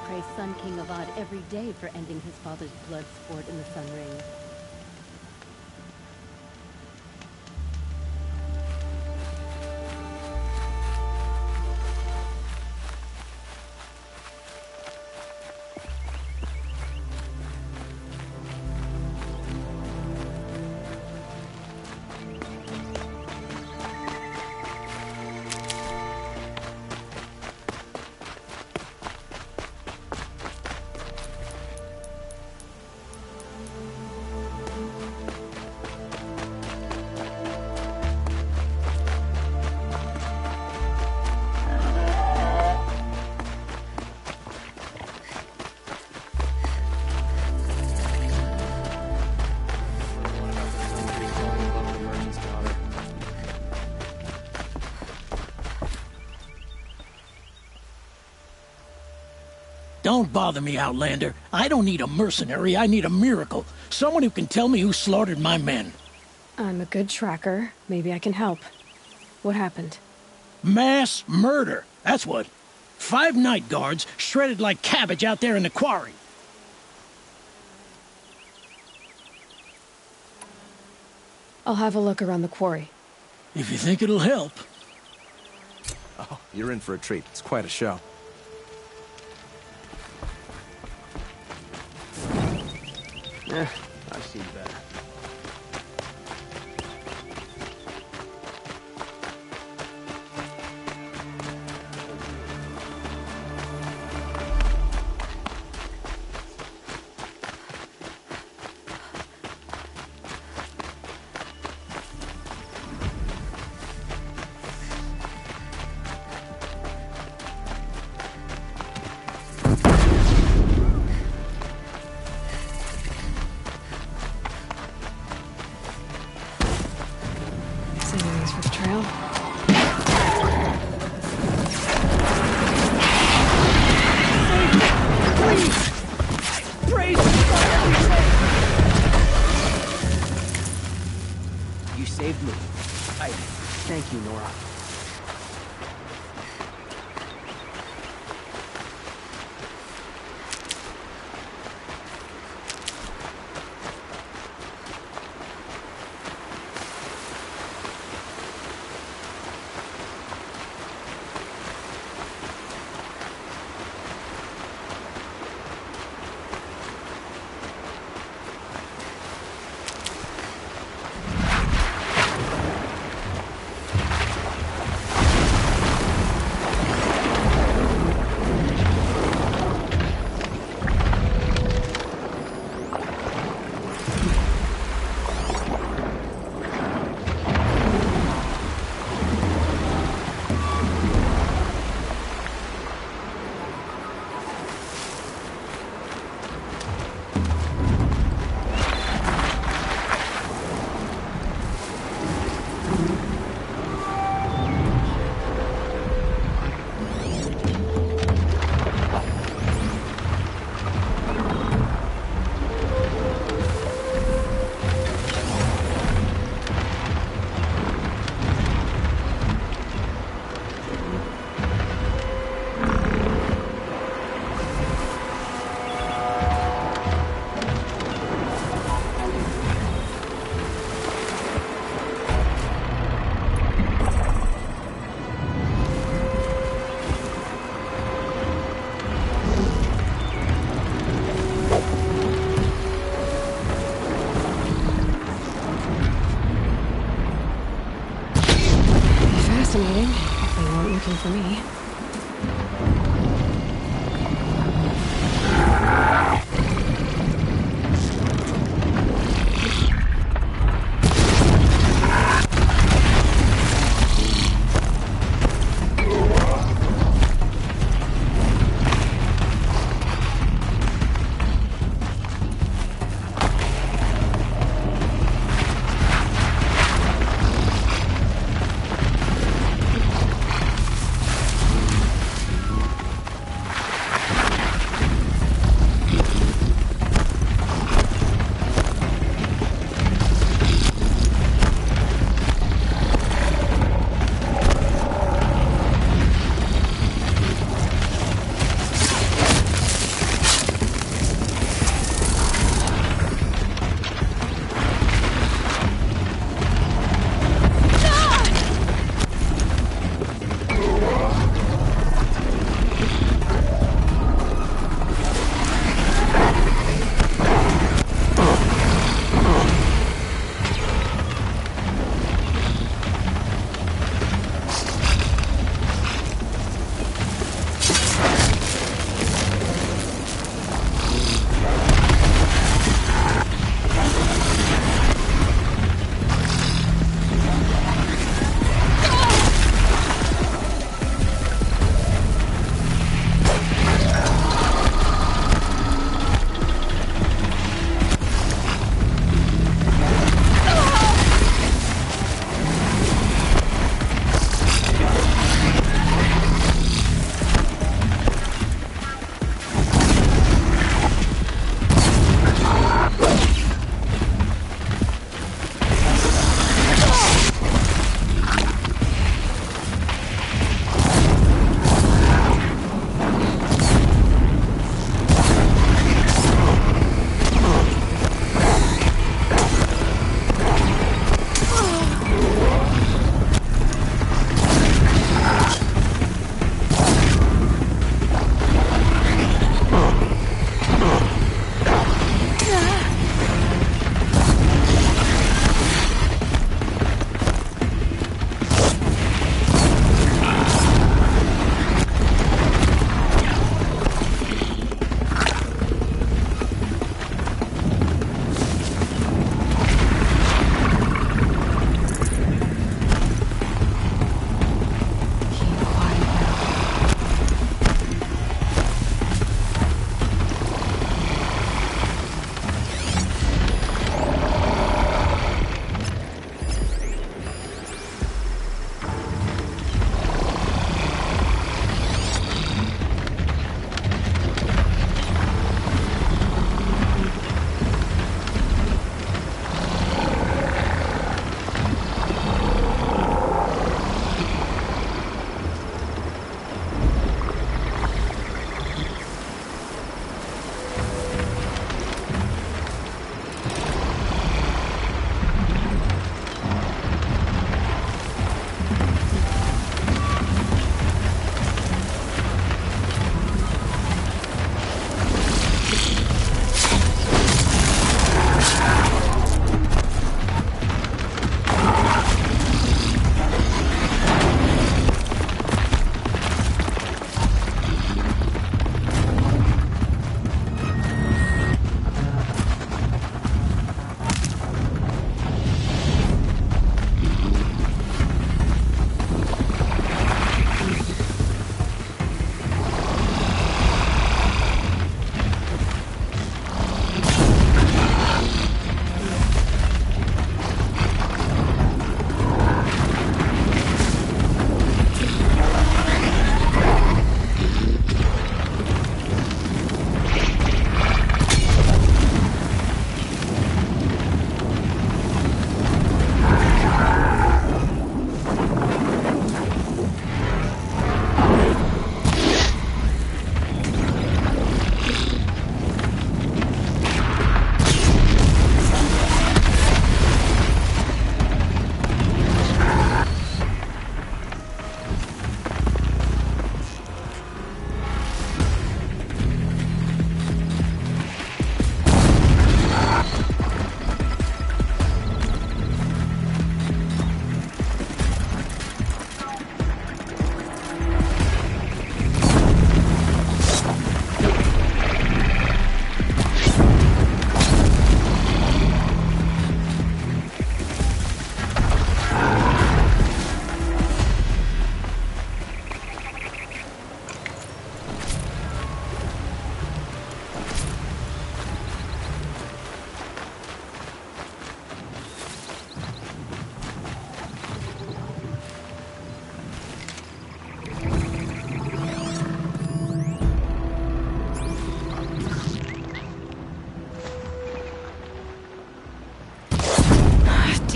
praise Sun King Avad every day for ending his father's blood sport in the Sun Ring. Don't bother me, Outlander. I don't need a mercenary, I need a miracle. Someone who can tell me who slaughtered my men. I'm a good tracker. Maybe I can help. What happened? Mass murder, that's what. 5 night guards shredded like cabbage out there in the quarry. I'll have a look around the quarry. If you think it'll help. Oh, you're in for a treat. It's quite a show. I've seen better. For the trail. You saved me. Thank you, Nora. Fascinating. They weren't looking for me.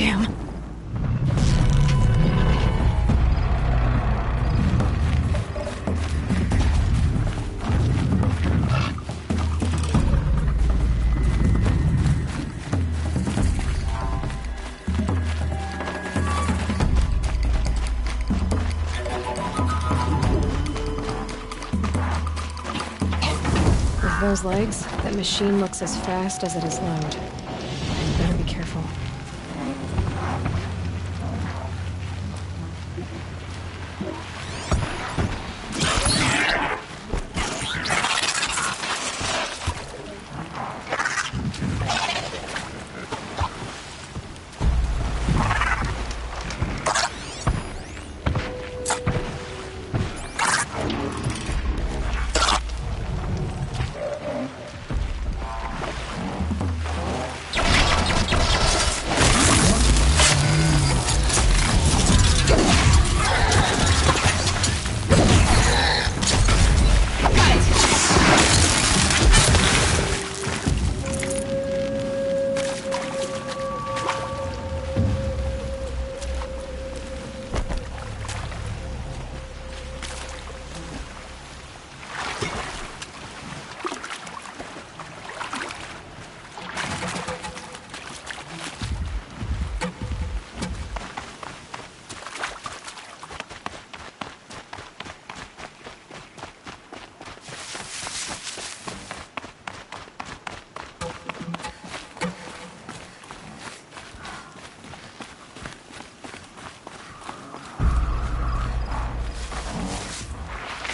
Damn. With those legs, that machine looks as fast as it is loud. I better be careful.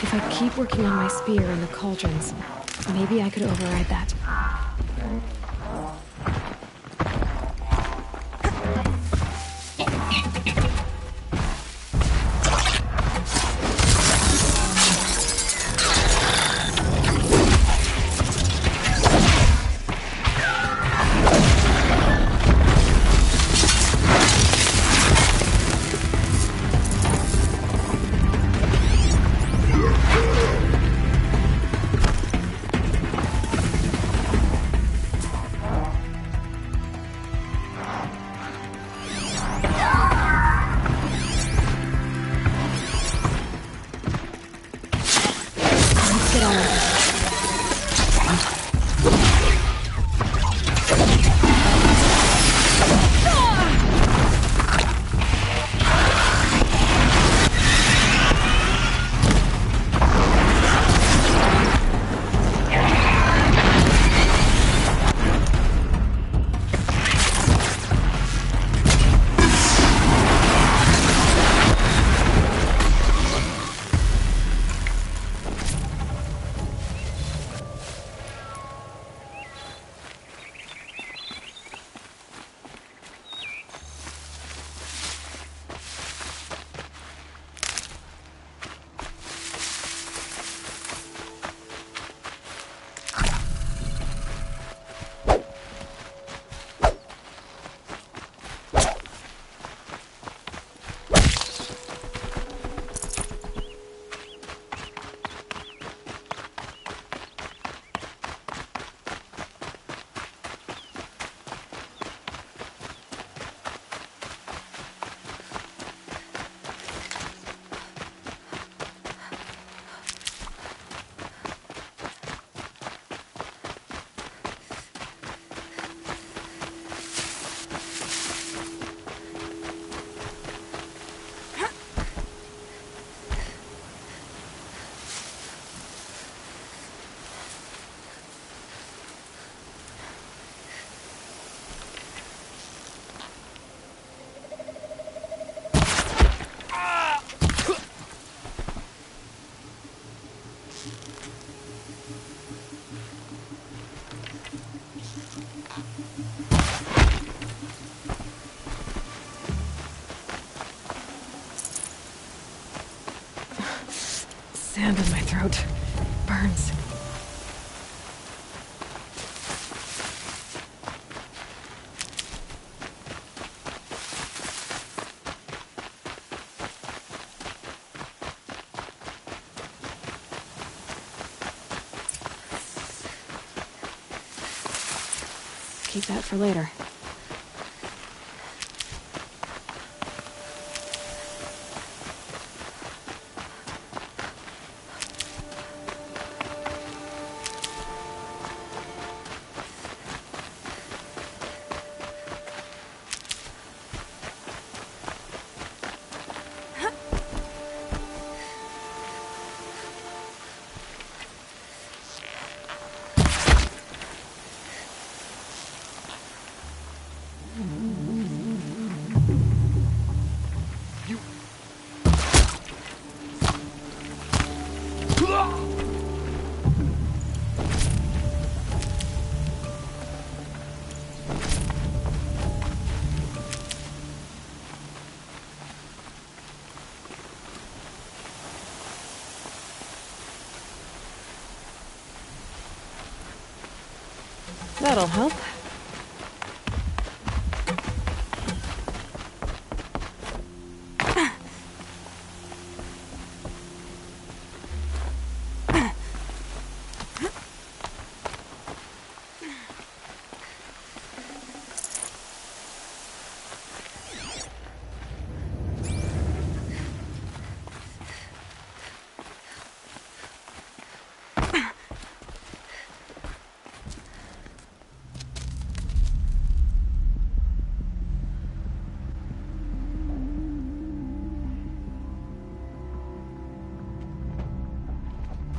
If I keep working on my spear in the cauldrons, maybe I could override that. Sand in my throat. Burns. Keep that for later. That'll help.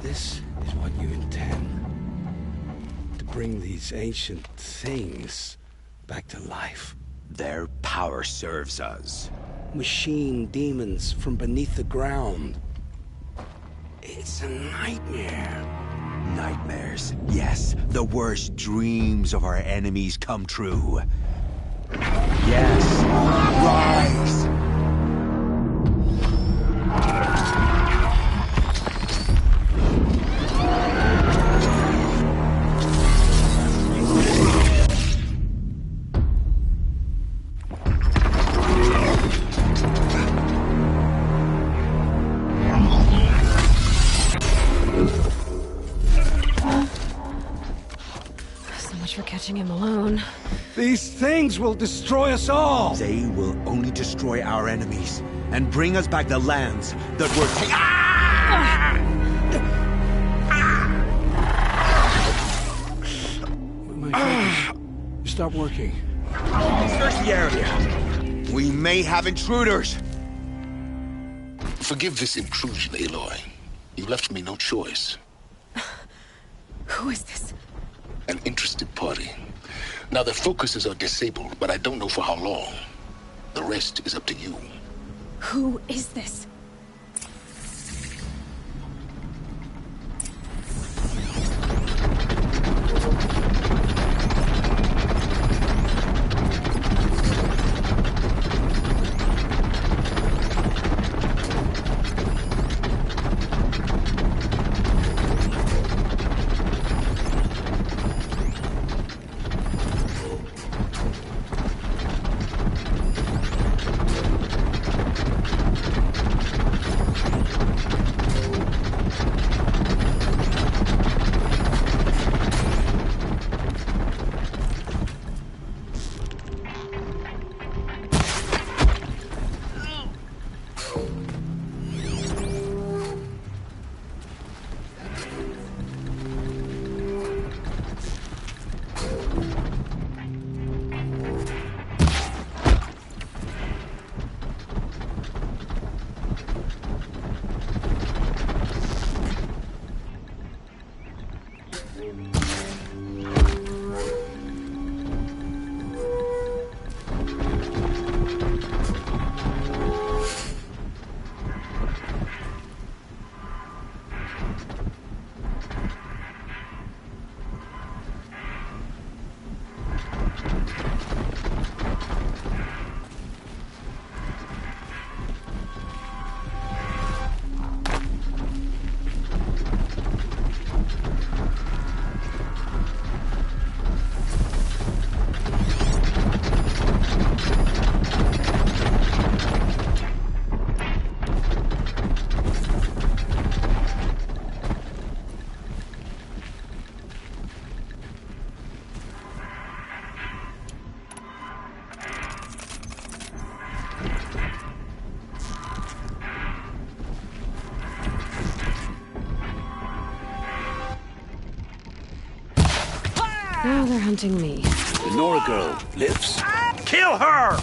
This is what you intend. To bring these ancient things back to life. Their power serves us. Machine demons from beneath the ground. It's a nightmare. Nightmares. Yes, the worst dreams of our enemies come true. Yes. Rise! For catching him alone. These things will destroy us all! They will only destroy our enemies and bring us back the lands that were taken. Ah! My focus. Stop working. Search the area. We may have intruders. Forgive this intrusion, Aloy. You left me no choice. Who is this? An interested party. Now, their focuses are disabled, but I don't know for how long. The rest is up to you. Who is this? Now they're hunting me. The Nora girl lives. Kill her!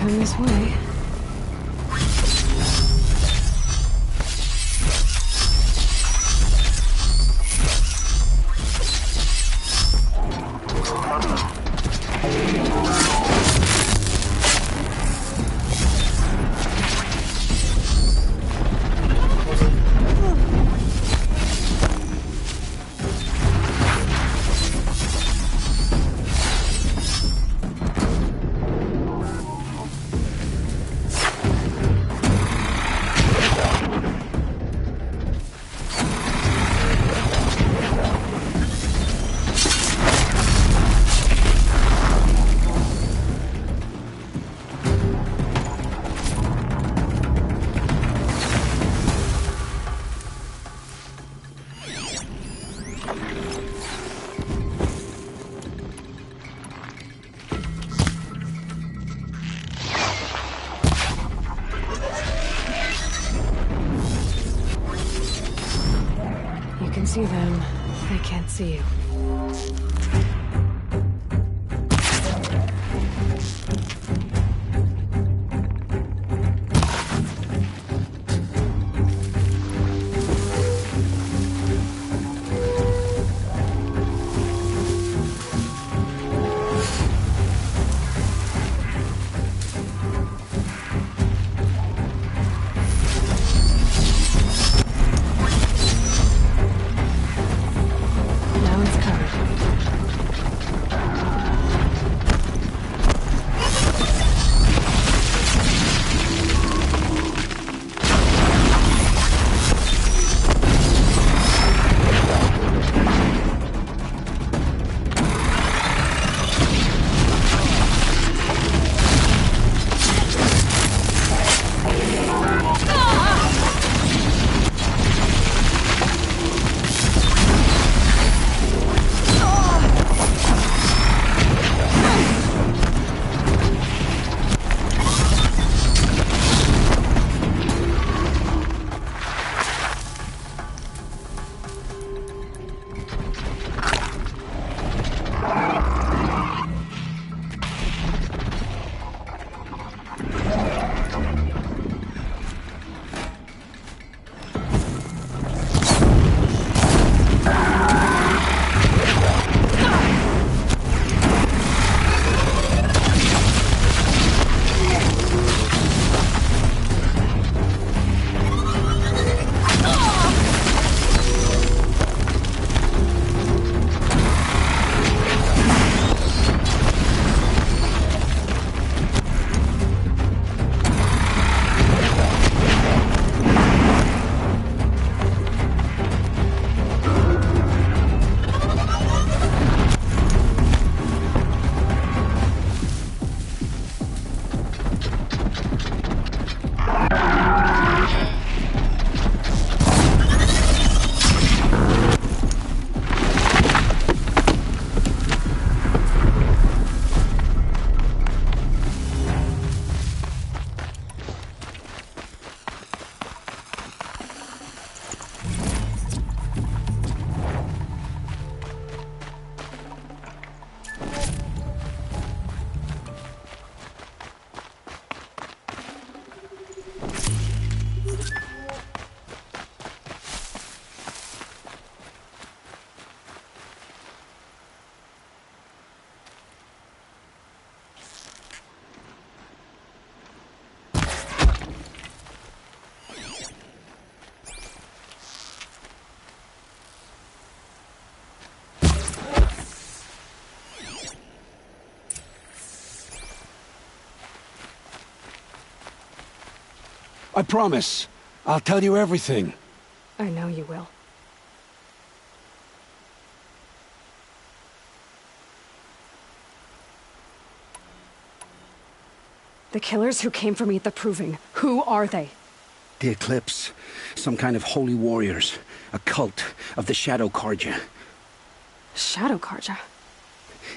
turn this way. You can see them. They can't see you. Now it's covered. I promise. I'll tell you everything. I know you will. The killers who came for me at the Proving, who are they? The Eclipse. Some kind of holy warriors. A cult of the Shadow Carja. Shadow Carja?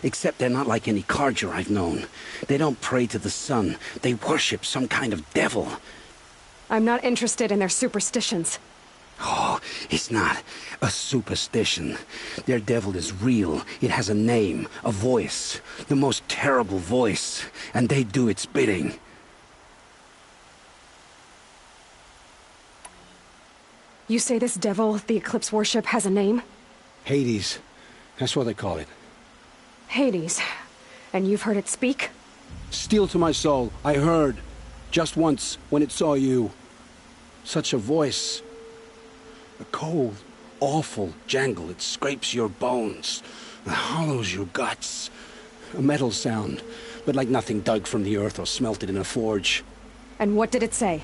Except they're not like any Carja I've known. They don't pray to the sun. They worship some kind of devil. I'm not interested in their superstitions. Oh, it's not a superstition. Their devil is real. It has a name, a voice. The most terrible voice. And they do its bidding. You say this devil, the Eclipse worship, has a name? Hades. That's what they call it. Hades. And you've heard it speak? Steel to my soul, I heard. Just once, when it saw you. Such a voice. A cold, awful jangle. It scrapes your bones. It hollows your guts. A metal sound, but like nothing dug from the earth or smelted in a forge. And what did it say?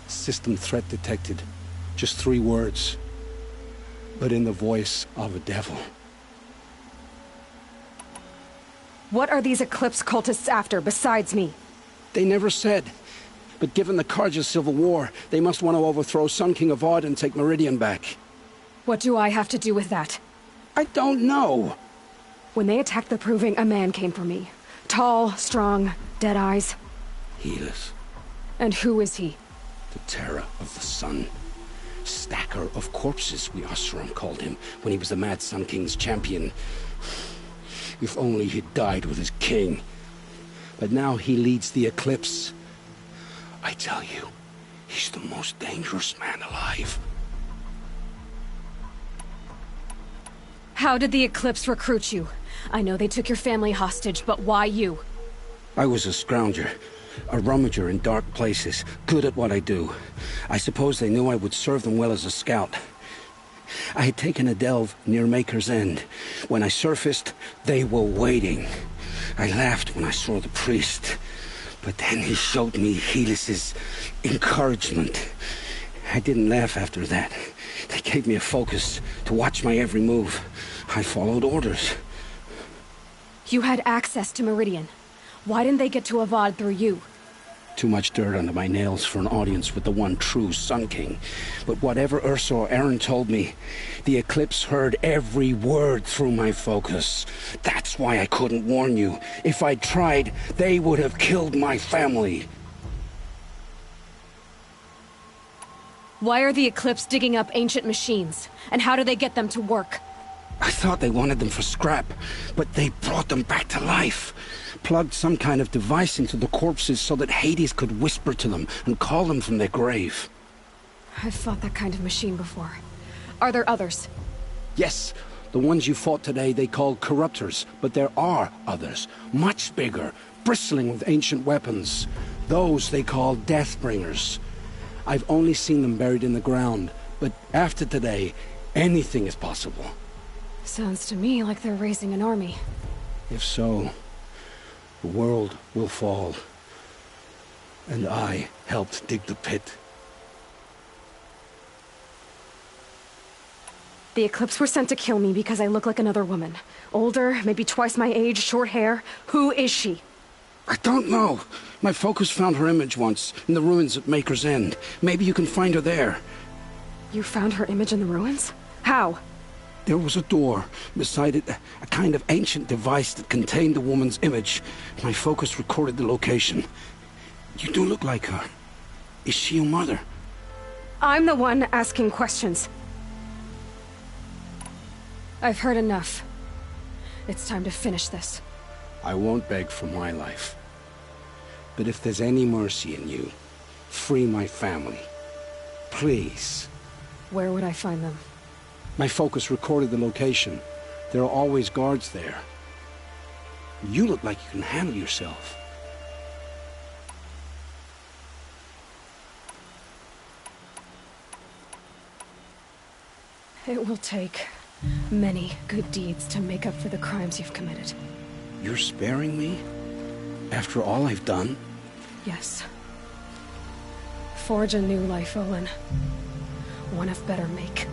System threat detected. Just 3 words. But in the voice of a devil. What are these Eclipse cultists after, besides me? They never said. But given the Carja civil war, they must want to overthrow Sun King Avad and take Meridian back. What do I have to do with that? I don't know. When they attacked the Proving, a man came for me. Tall, strong, dead eyes. Helis. And who is he? The terror of the sun. Stacker of corpses, we Oseram called him, when he was the Mad Sun King's champion. If only he'd died with his king. But now he leads the Eclipse. I tell you, he's the most dangerous man alive. How did the Eclipse recruit you? I know they took your family hostage, but why you? I was a scrounger. A rummager in dark places, good at what I do. I suppose they knew I would serve them well as a scout. I had taken a delve near Maker's End. When I surfaced, they were waiting. I laughed when I saw the priest. But then he showed me Helis's encouragement. I didn't laugh after that. They gave me a focus to watch my every move. I followed orders. You had access to Meridian. Why didn't they get to Avad through you? Too much dirt under my nails for an audience with the one true Sun King. But whatever Ursa or Aaron told me, the Eclipse heard every word through my focus. That's why I couldn't warn you. If I'd tried, they would have killed my family. Why are the Eclipse digging up ancient machines? And how do they get them to work? I thought they wanted them for scrap, but they brought them back to life. Plugged some kind of device into the corpses so that Hades could whisper to them and call them from their grave. I've fought that kind of machine before. Are there others? Yes, the ones you fought today they called corruptors, but there are others, much bigger, bristling with ancient weapons. Those they call Deathbringers. I've only seen them buried in the ground, but after today, anything is possible. Sounds to me like they're raising an army. If so, the world will fall. And I helped dig the pit. The Eclipse were sent to kill me because I look like another woman. Older, maybe twice my age, short hair. Who is she? I don't know. My focus found her image once, in the ruins at Maker's End. Maybe you can find her there. You found her image in the ruins? How? There was a door. Beside it, a kind of ancient device that contained the woman's image. My focus recorded the location. You do look like her. Is she your mother? I'm the one asking questions. I've heard enough. It's time to finish this. I won't beg for my life. But if there's any mercy in you, free my family. Please. Where would I find them? My focus recorded the location. There are always guards there. You look like you can handle yourself. It will take many good deeds to make up for the crimes you've committed. You're sparing me? After all I've done? Yes. Forge a new life, Olin. One of better make.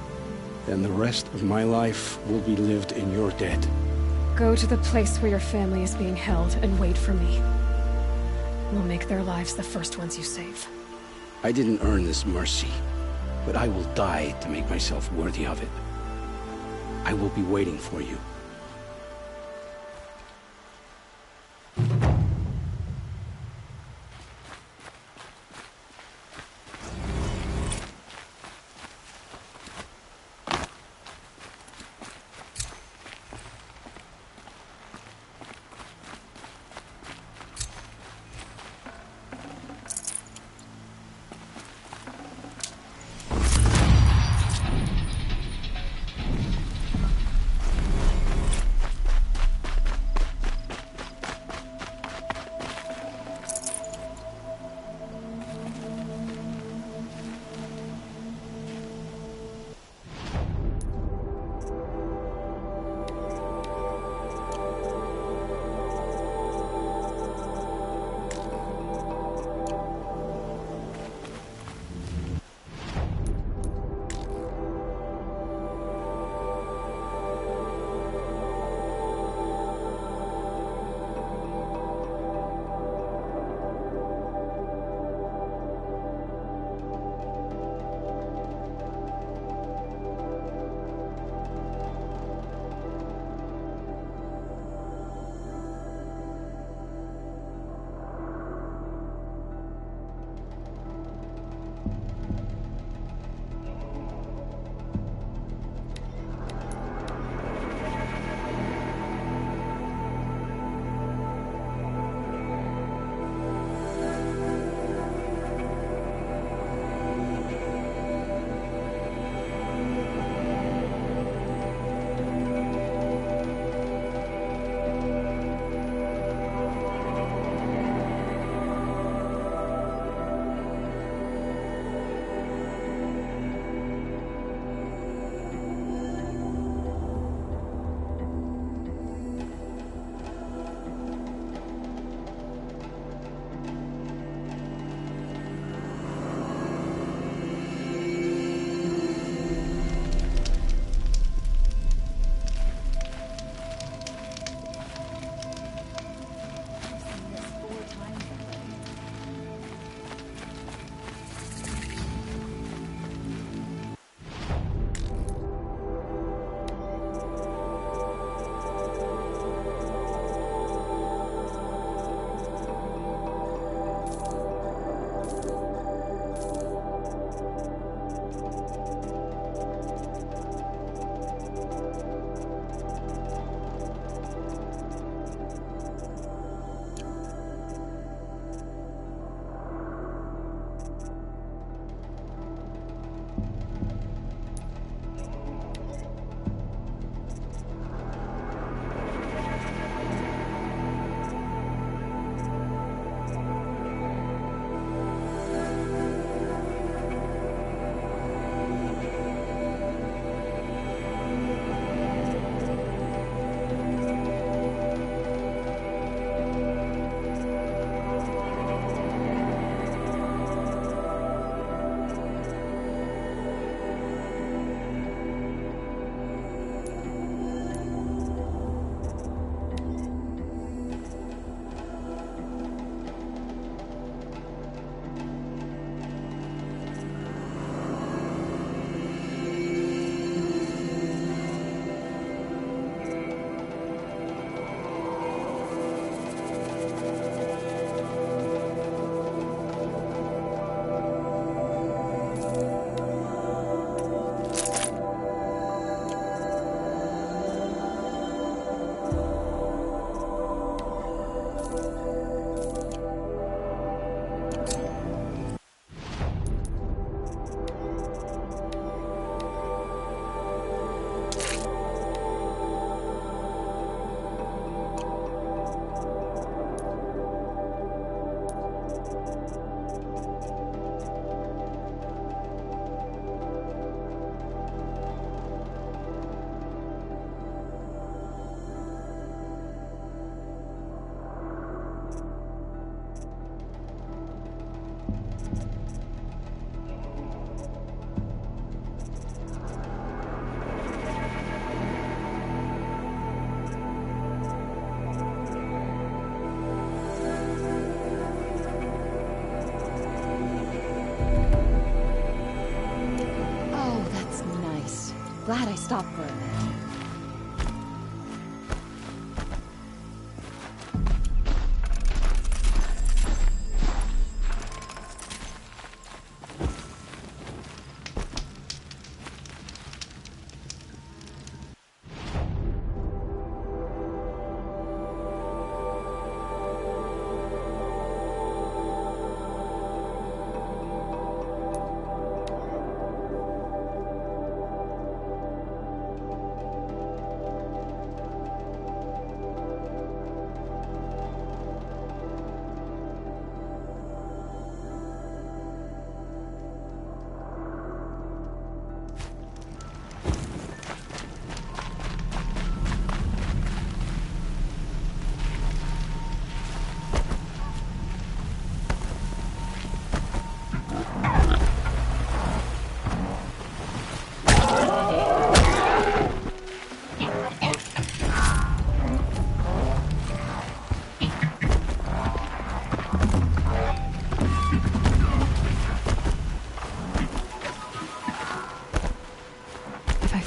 Then the rest of my life will be lived in your debt. Go to the place where your family is being held and wait for me. We'll make their lives the first ones you save. I didn't earn this mercy, but I will die to make myself worthy of it. I will be waiting for you. Glad I stopped for a bit.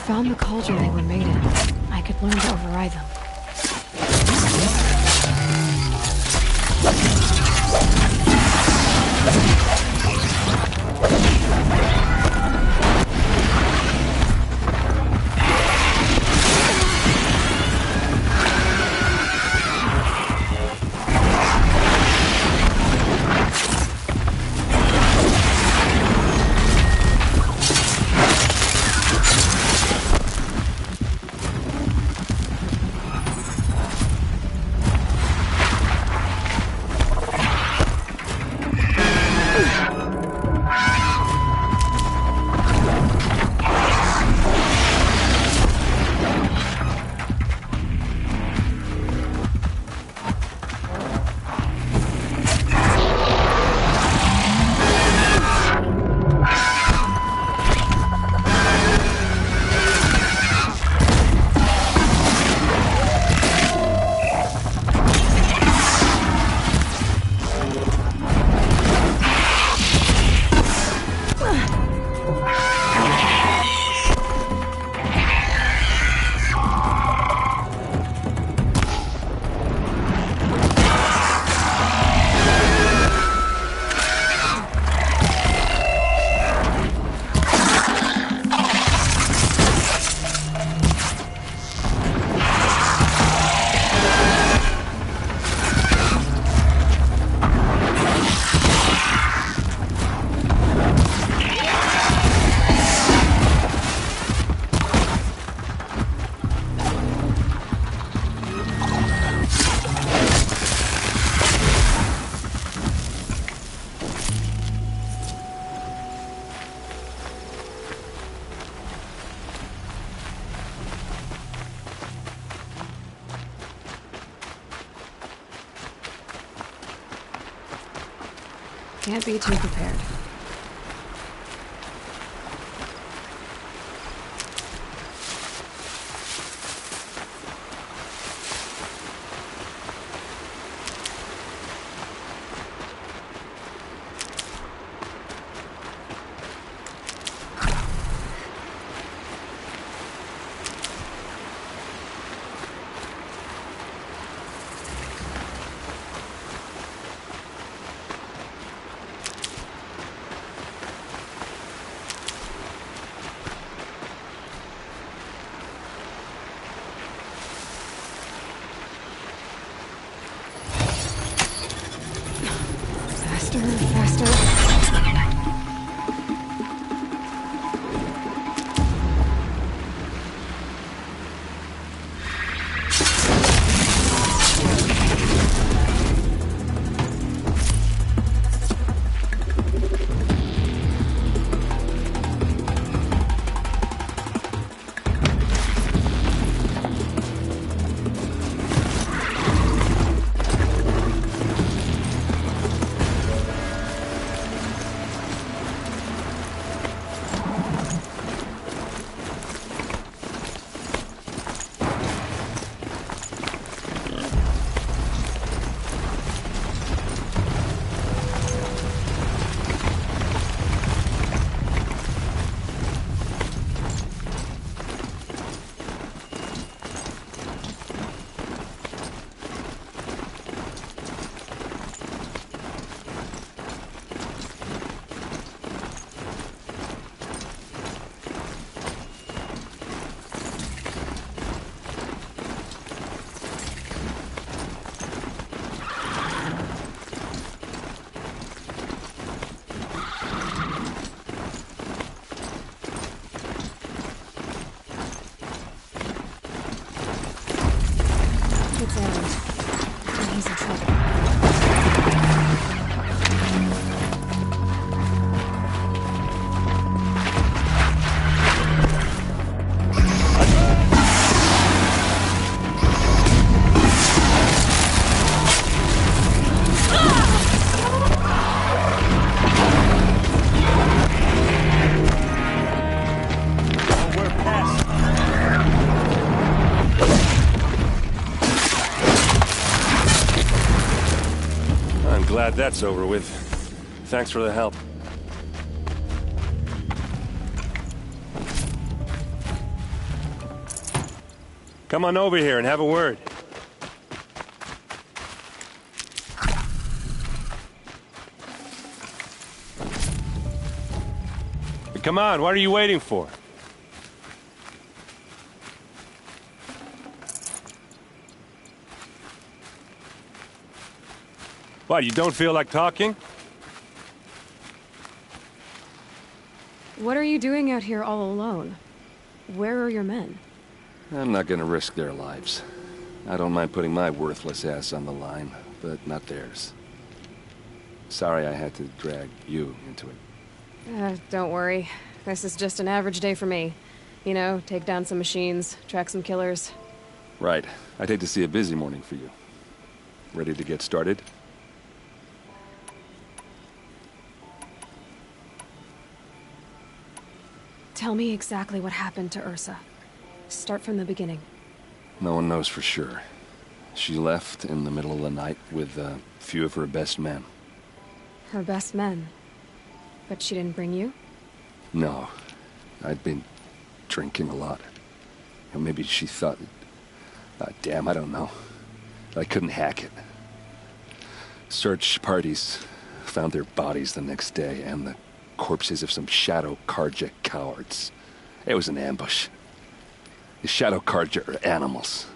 Found the cauldron they were made in. I could learn to override them. Can't be too prepared. Faster. I'm glad that's over with. Thanks for the help. Come on over here and have a word. Come on, what are you waiting for? What, you don't feel like talking? What are you doing out here all alone? Where are your men? I'm not gonna risk their lives. I don't mind putting my worthless ass on the line, but not theirs. Sorry I had to drag you into it. Don't worry. This is just an average day for me. You know, take down some machines, track some killers. Right. I'd hate to see a busy morning for you. Ready to get started? Tell me exactly what happened to Ursa. Start from the beginning. No one knows for sure. She left in the middle of the night with a few of her best men. Her best men? But she didn't bring you? No. I'd been drinking a lot. Or maybe she thought... damn, I don't know. I couldn't hack it. Search parties found their bodies the next day, and the corpses of some Shadow Karja cowards. It was an ambush. The Shadow Karja are animals.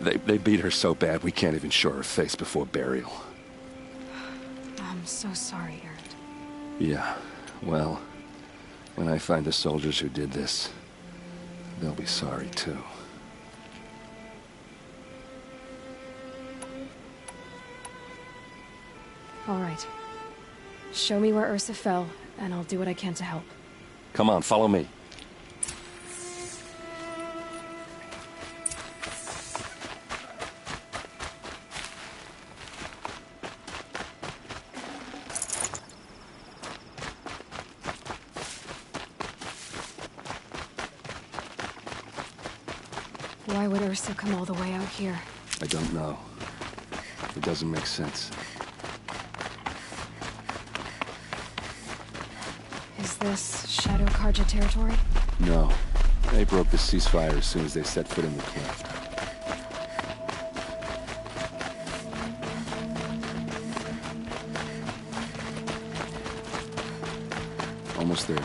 They beat her so bad we can't even show her face before burial. I'm so sorry, Aaron. Yeah, well, when I find the soldiers who did this, they'll be sorry too. All right. Show me where Ursa fell, and I'll do what I can to help. Come on, follow me. Why would Ursa come all the way out here? I don't know. It doesn't make sense. Is this Shadow Karja territory? No. They broke the ceasefire as soon as they set foot in the cleft. Almost there.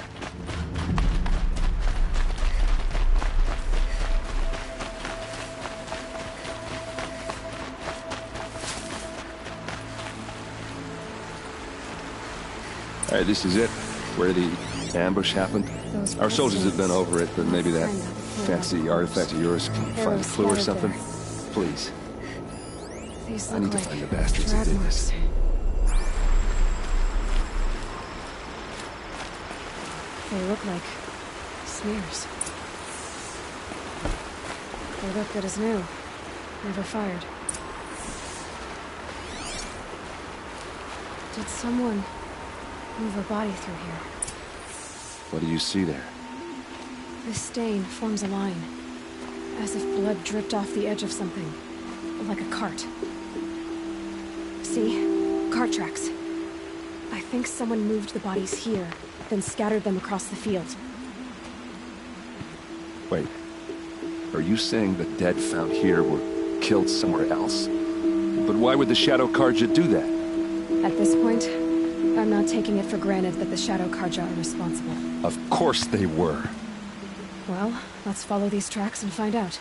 All right, this is it. Where the ambush happened. Our soldiers have been over it, but maybe that fancy artifact of yours can find a clue or something. Please. I need to find the bastards that did this. They look like smears. They look good as new. Never fired. Did someone move a body through here? What do you see there? This stain forms a line, as if blood dripped off the edge of something, like a cart. See? Cart tracks. I think someone moved the bodies here, then scattered them across the field. Wait. Are you saying the dead found here were killed somewhere else? But why would the Shadow Karja do that? At this point, I'm not taking it for granted that the Shadow Karja are responsible. Of course they were. Well, let's follow these tracks and find out.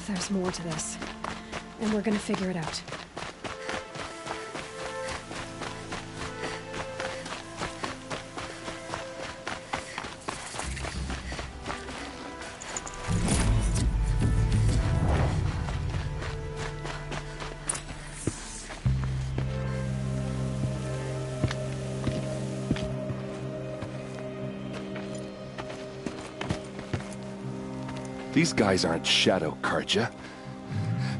There's more to this, and we're gonna figure it out. These guys aren't Shadow Karja.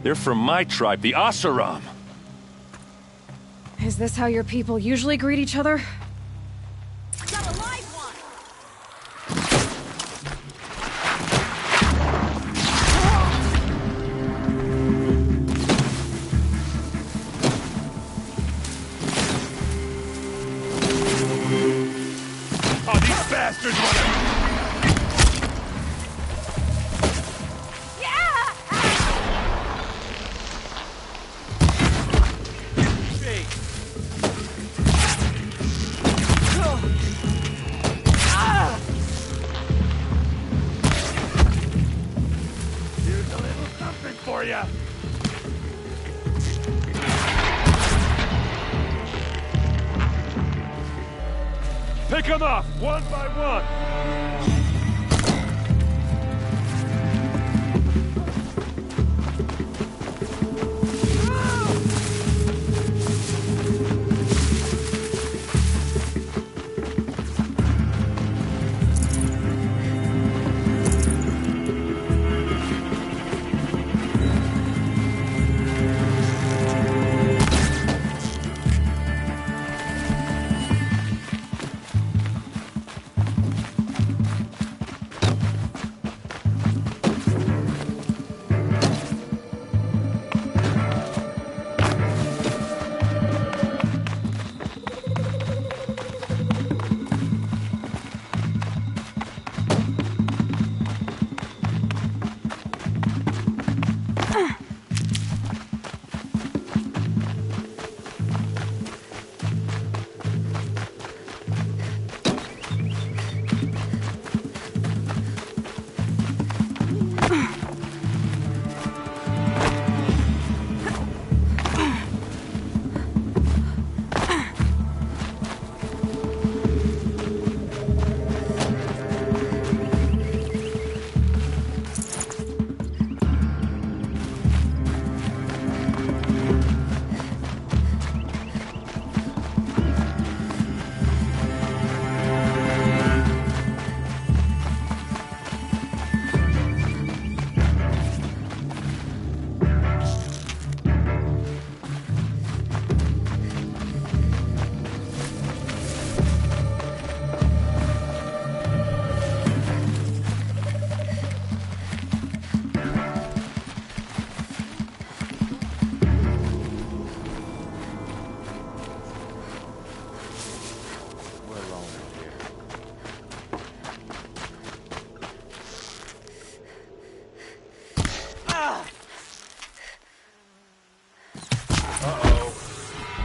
They're from my tribe, the Asaram. Is this how your people usually greet each other? Got a live one! Oh, these bastards want to... for you. Pick them off, one by one.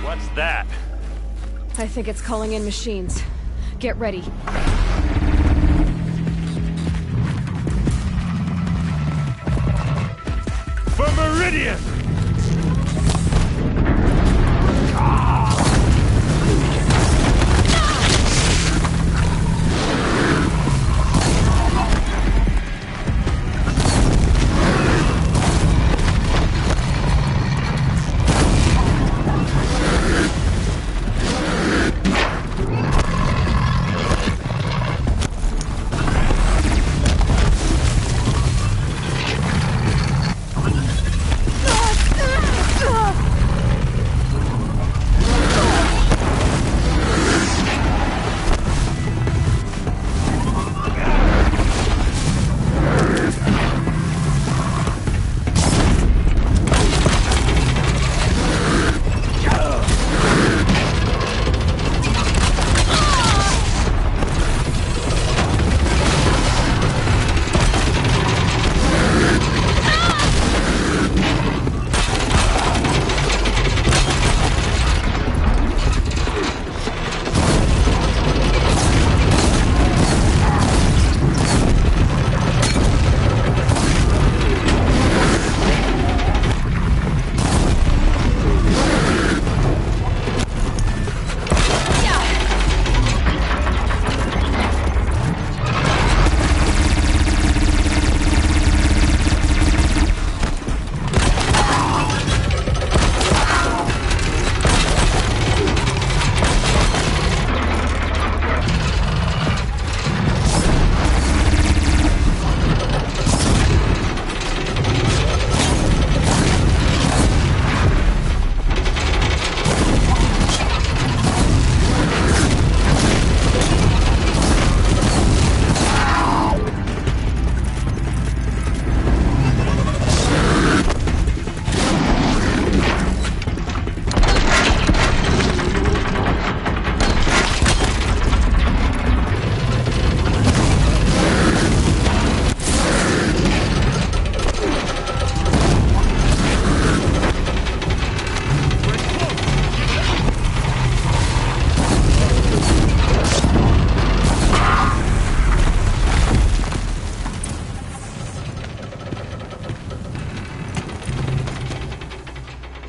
What's that? I think it's calling in machines. Get ready. For Meridian!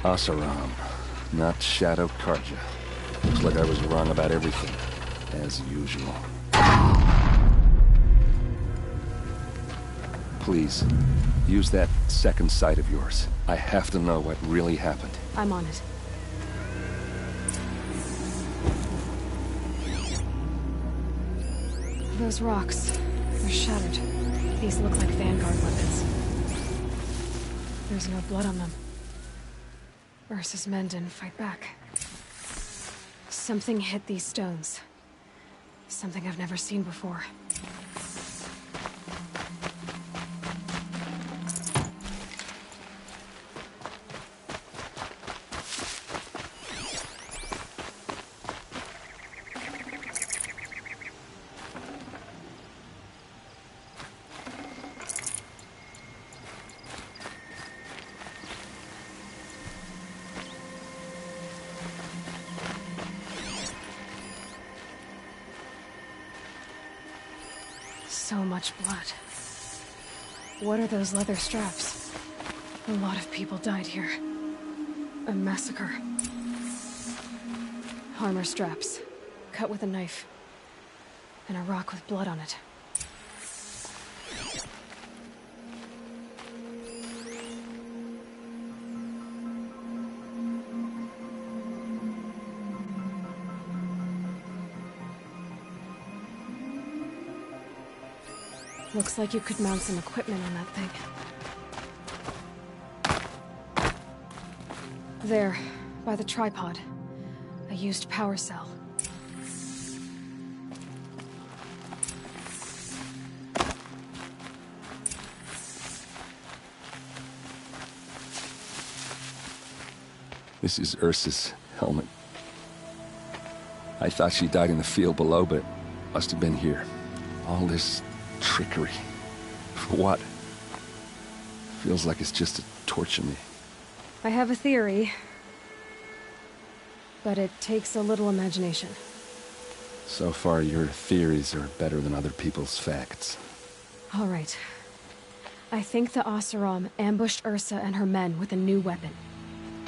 Asaram, not Shadow Karja. Looks like I was wrong about everything, as usual. Please, use that second sight of yours. I have to know what really happened. I'm on it. Those rocks, they're shattered. These look like Vanguard weapons. There's no blood on them. Ursa's men didn't fight back. Something hit these stones. Something I've never seen before. So much blood. What are those leather straps? A lot of people died here. A massacre. Armor straps, cut with a knife. And a rock with blood on it. Looks like you could mount some equipment on that thing. There, by the tripod. A used power cell. This is Ursa's helmet. I thought she died in the field below, but must have been here. All this trickery. For what? Feels like it's just to torture me. I have a theory. But it takes a little imagination. So far, your theories are better than other people's facts. All right. I think the Oseram ambushed Ursa and her men with a new weapon.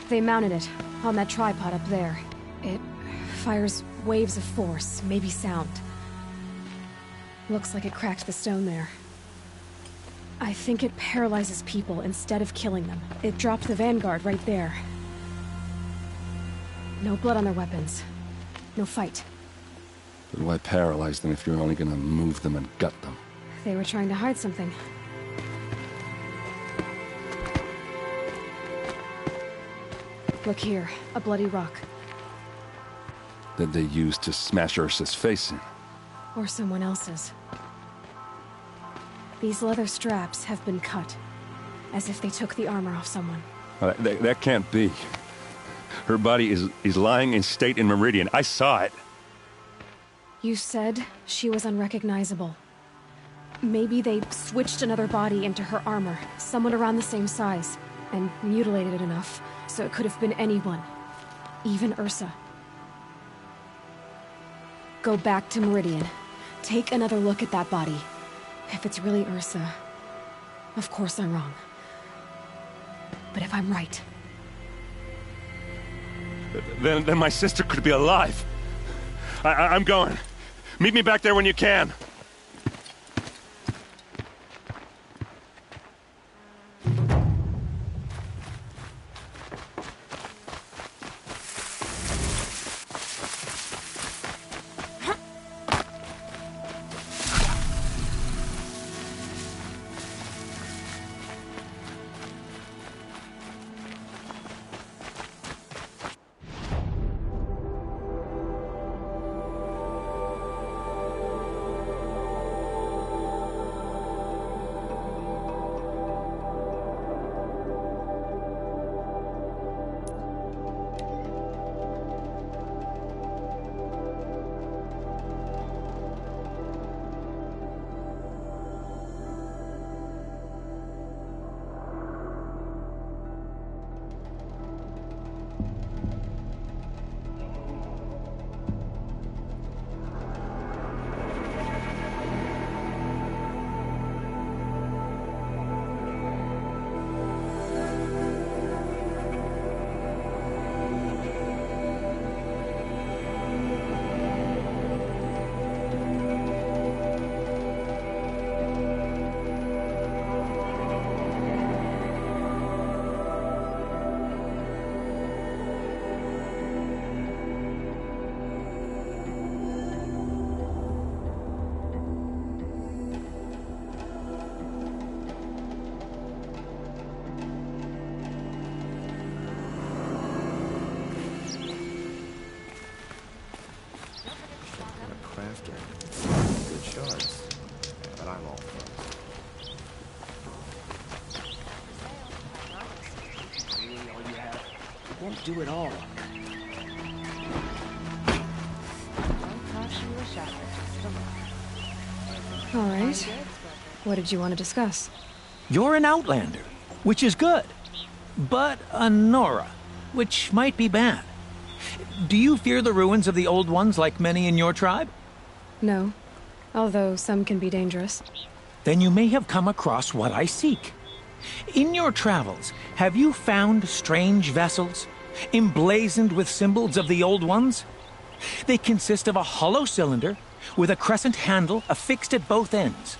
They mounted it on that tripod up there. It fires waves of force, maybe sound. Looks like it cracked the stone there. I think it paralyzes people instead of killing them. It dropped the Vanguard right there. No blood on their weapons. No fight. But why paralyze them if you're only gonna move them and gut them? They were trying to hide something. Look here, a bloody rock. That they used to smash Ursa's face in. Or someone else's. These leather straps have been cut, as if they took the armor off someone. That can't be. Her body is lying in state in Meridian. I saw it. You said she was unrecognizable. Maybe they switched another body into her armor, someone around the same size, and mutilated it enough, so it could have been anyone. Even Ursa. Go back to Meridian. Take another look at that body. If it's really Ursa, of course I'm wrong. But if I'm right... Then my sister could be alive. I'm going. Meet me back there when you can. shards. But I'm all for Really all you have? It won't do it all. All right. What did you want to discuss? You're an outlander, which is good. But a Nora, which might be bad. Do you fear the ruins of the old ones like many in your tribe? No. Although some can be dangerous. Then you may have come across what I seek. In your travels, have you found strange vessels, emblazoned with symbols of the old ones? They consist of a hollow cylinder with a crescent handle affixed at both ends.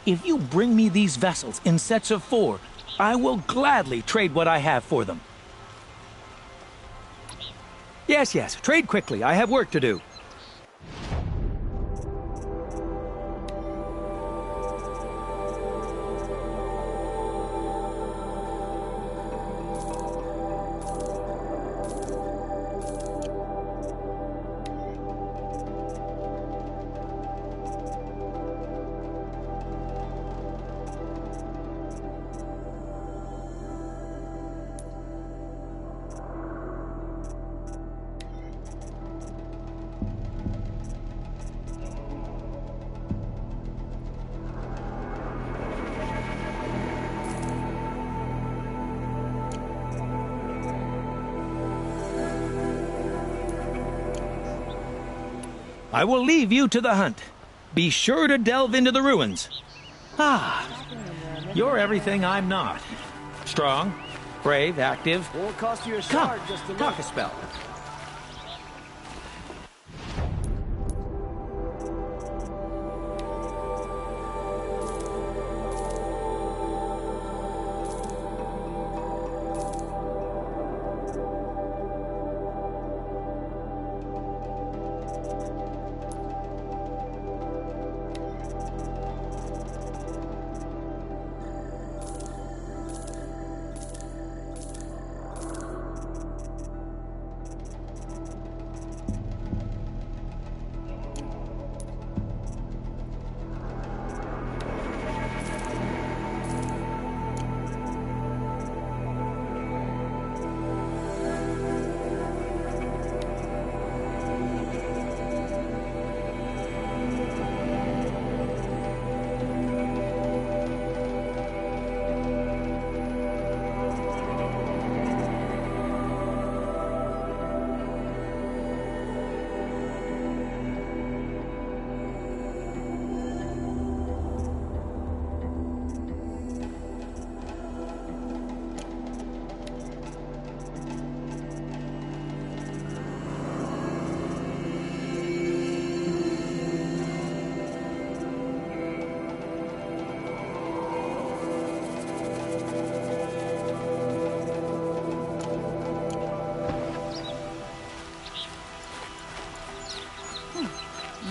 If you bring me these vessels in sets of 4, I will gladly trade what I have for them. Yes, trade quickly. I have work to do. I will leave you to the hunt. Be sure to delve into the ruins. You're everything I'm not. Strong, brave, active. Won't cost you a Come, shard just to talk look. a spell.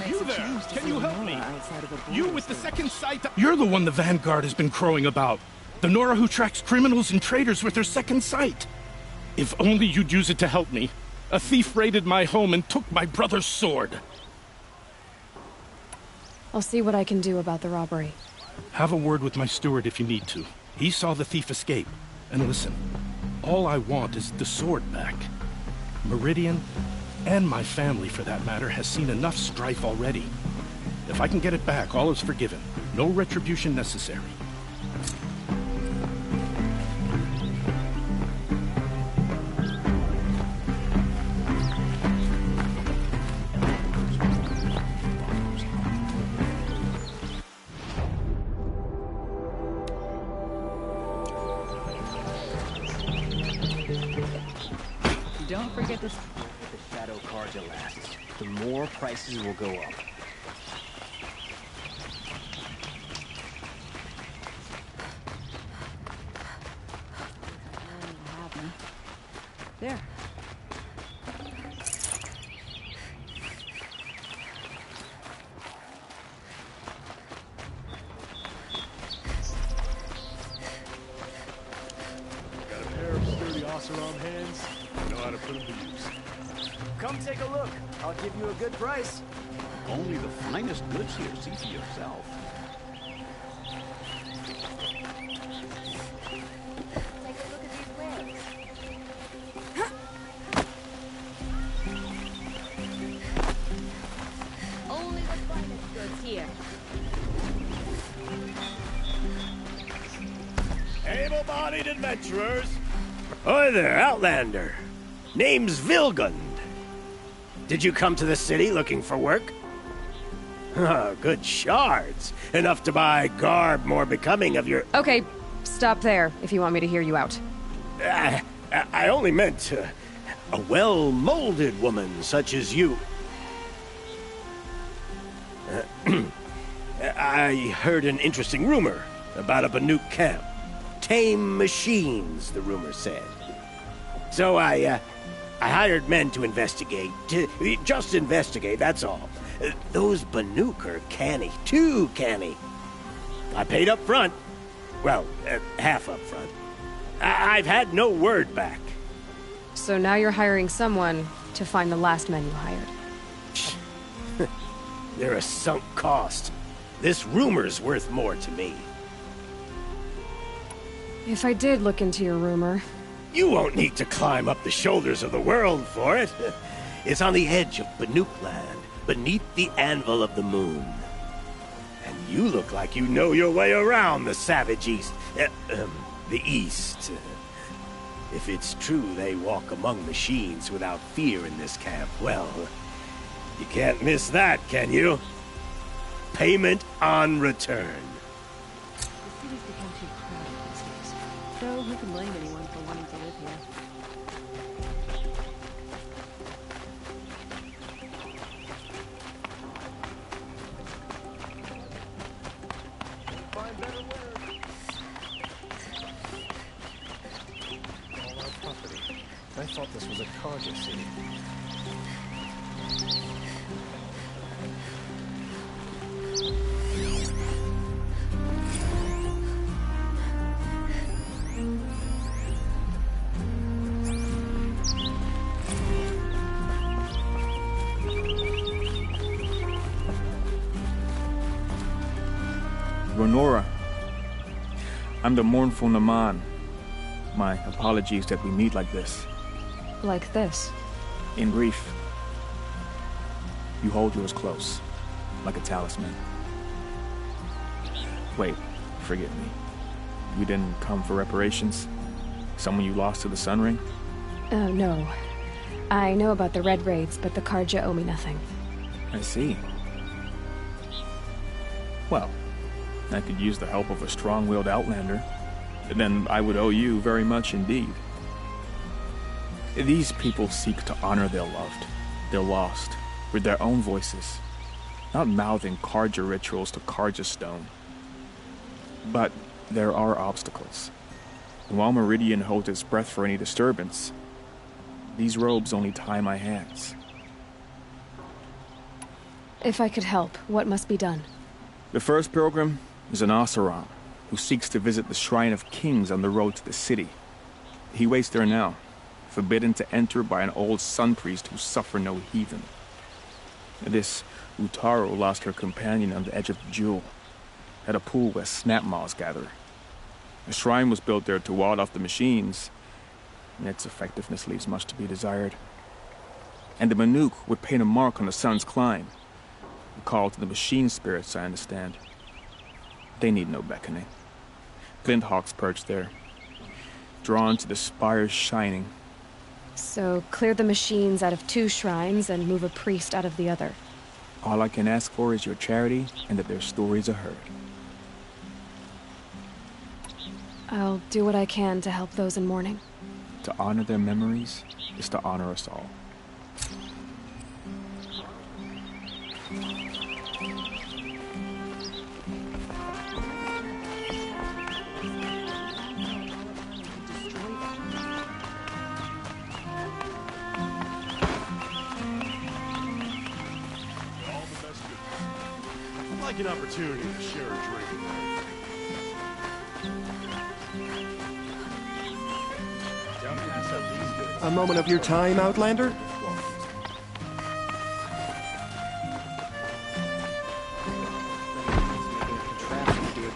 You there! Can you help me? You with the second sight? You're the one the Vanguard has been crowing about. The Nora who tracks criminals and traitors with her second sight. If only you'd use it to help me. A thief raided my home and took my brother's sword. I'll see what I can do about the robbery. Have a word with my steward if you need to. He saw the thief escape. And listen, all I want is the sword back. Meridian, and my family for that matter, has seen enough strife already. If I can get it back, all is forgiven. No retribution necessary. Don't forget to... The shadow cards will last. The more prices will go up. There. Got a pair of sturdy Oseram hands. I know how to put them to use. Come take a look. I'll give you a good price. Only the finest goods here. See for yourself. Take a look at these wares. Only the finest goods here. Able-bodied adventurers. Hi there, Outlander. Name's Vilgund. Did you come to the city looking for work? Good shards. Enough to buy garb more becoming of your... Okay, stop there if you want me to hear you out. I only meant a well-molded woman such as you. I heard an interesting rumor about a Banuk camp. Tame machines, the rumor said. So I hired men to investigate. Just investigate, that's all. Those Banuk are canny. Too canny. I paid up front. Well, half up front. I've had no word back. So now you're hiring someone to find the last men you hired. They're a sunk cost. This rumor's worth more to me. If I did look into your rumor... You won't need to climb up the shoulders of the world for it. It's on the edge of Banuk land, beneath the anvil of the moon. And you look like you know your way around the savage east. The east. If it's true they walk among machines without fear in this camp, well, you can't miss that, can you? Payment on return. The city's become too crowded these days. So who can blame anyone for wanting to live here? Find better wares. All our property. I thought this was a cargo city. Renora, I'm the mournful Naman. My apologies that we meet like this. Like this? In brief, you hold yours close, like a talisman. Wait, forgive me. You didn't come for reparations? Someone you lost to the Sun Ring? Oh, no. I know about the Red Raids, but the Karja owe me nothing. I see. Well, I could use the help of a strong-willed outlander. Then I would owe you very much indeed. These people seek to honor their loved, their lost, with their own voices, not mouthing Karja rituals to Karja stone. But there are obstacles. While Meridian holds its breath for any disturbance, these robes only tie my hands. If I could help, what must be done? The first pilgrim is an Oseram, who seeks to visit the Shrine of Kings on the road to the city. He waits there now, forbidden to enter by an old sun priest who suffer no heathen. This Utaru lost her companion on the edge of the Jewel, at a pool where snap moths gather. A shrine was built there to ward off the machines, and its effectiveness leaves much to be desired. And the Banuk would paint a mark on the sun's climb, a call to the machine spirits, I understand. They need no beckoning. Glint hawks perch there, drawn to the spires shining. So, clear the machines out of 2 shrines and move a priest out of the other. All I can ask for is your charity and that their stories are heard. I'll do what I can to help those in mourning. To honor their memories is to honor us all. I'd like an opportunity to share a drink. Don't pass up these goods. A moment of your time, Outlander?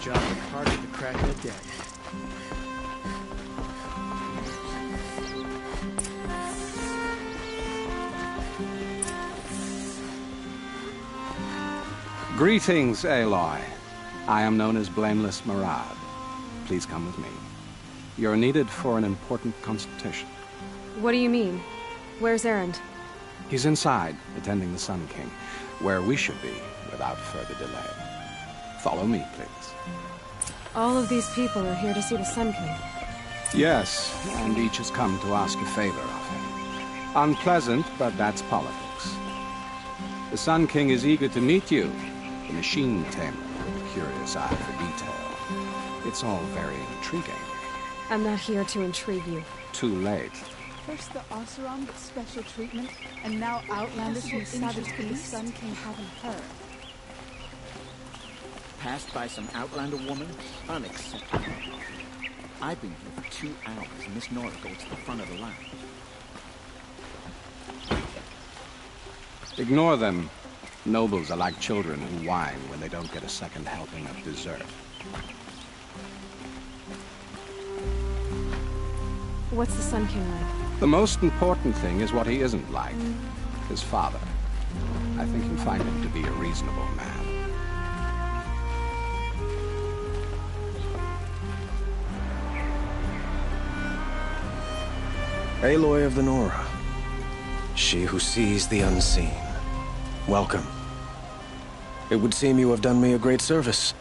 Job at the party at the crack of dead. Greetings, Aloy. I am known as Blameless Murad. Please come with me. You're needed for an important consultation. What do you mean? Where's Erend? He's inside, attending the Sun King, where we should be without further delay. Follow me, please. All of these people are here to see the Sun King. Yes, and each has come to ask a favor of him. Unpleasant, but that's politics. The Sun King is eager to meet you, the machine tamer with a curious eye for detail. It's all very intriguing. I'm not here to intrigue you. Too late. First the Oseram get special treatment, and now Outlanders from Savage the Sun King haven't heard. Passed by some Outlander woman? Unacceptable. I've been here for 2 hours, and Miss Nora goes to the front of the line. Ignore them. Nobles are like children who whine when they don't get a second helping of dessert. What's the Sun King like? The most important thing is what he isn't like. His father. I think you'll find him to be a reasonable man. Aloy of the Nora. She who sees the unseen. Welcome. It would seem you have done me a great service.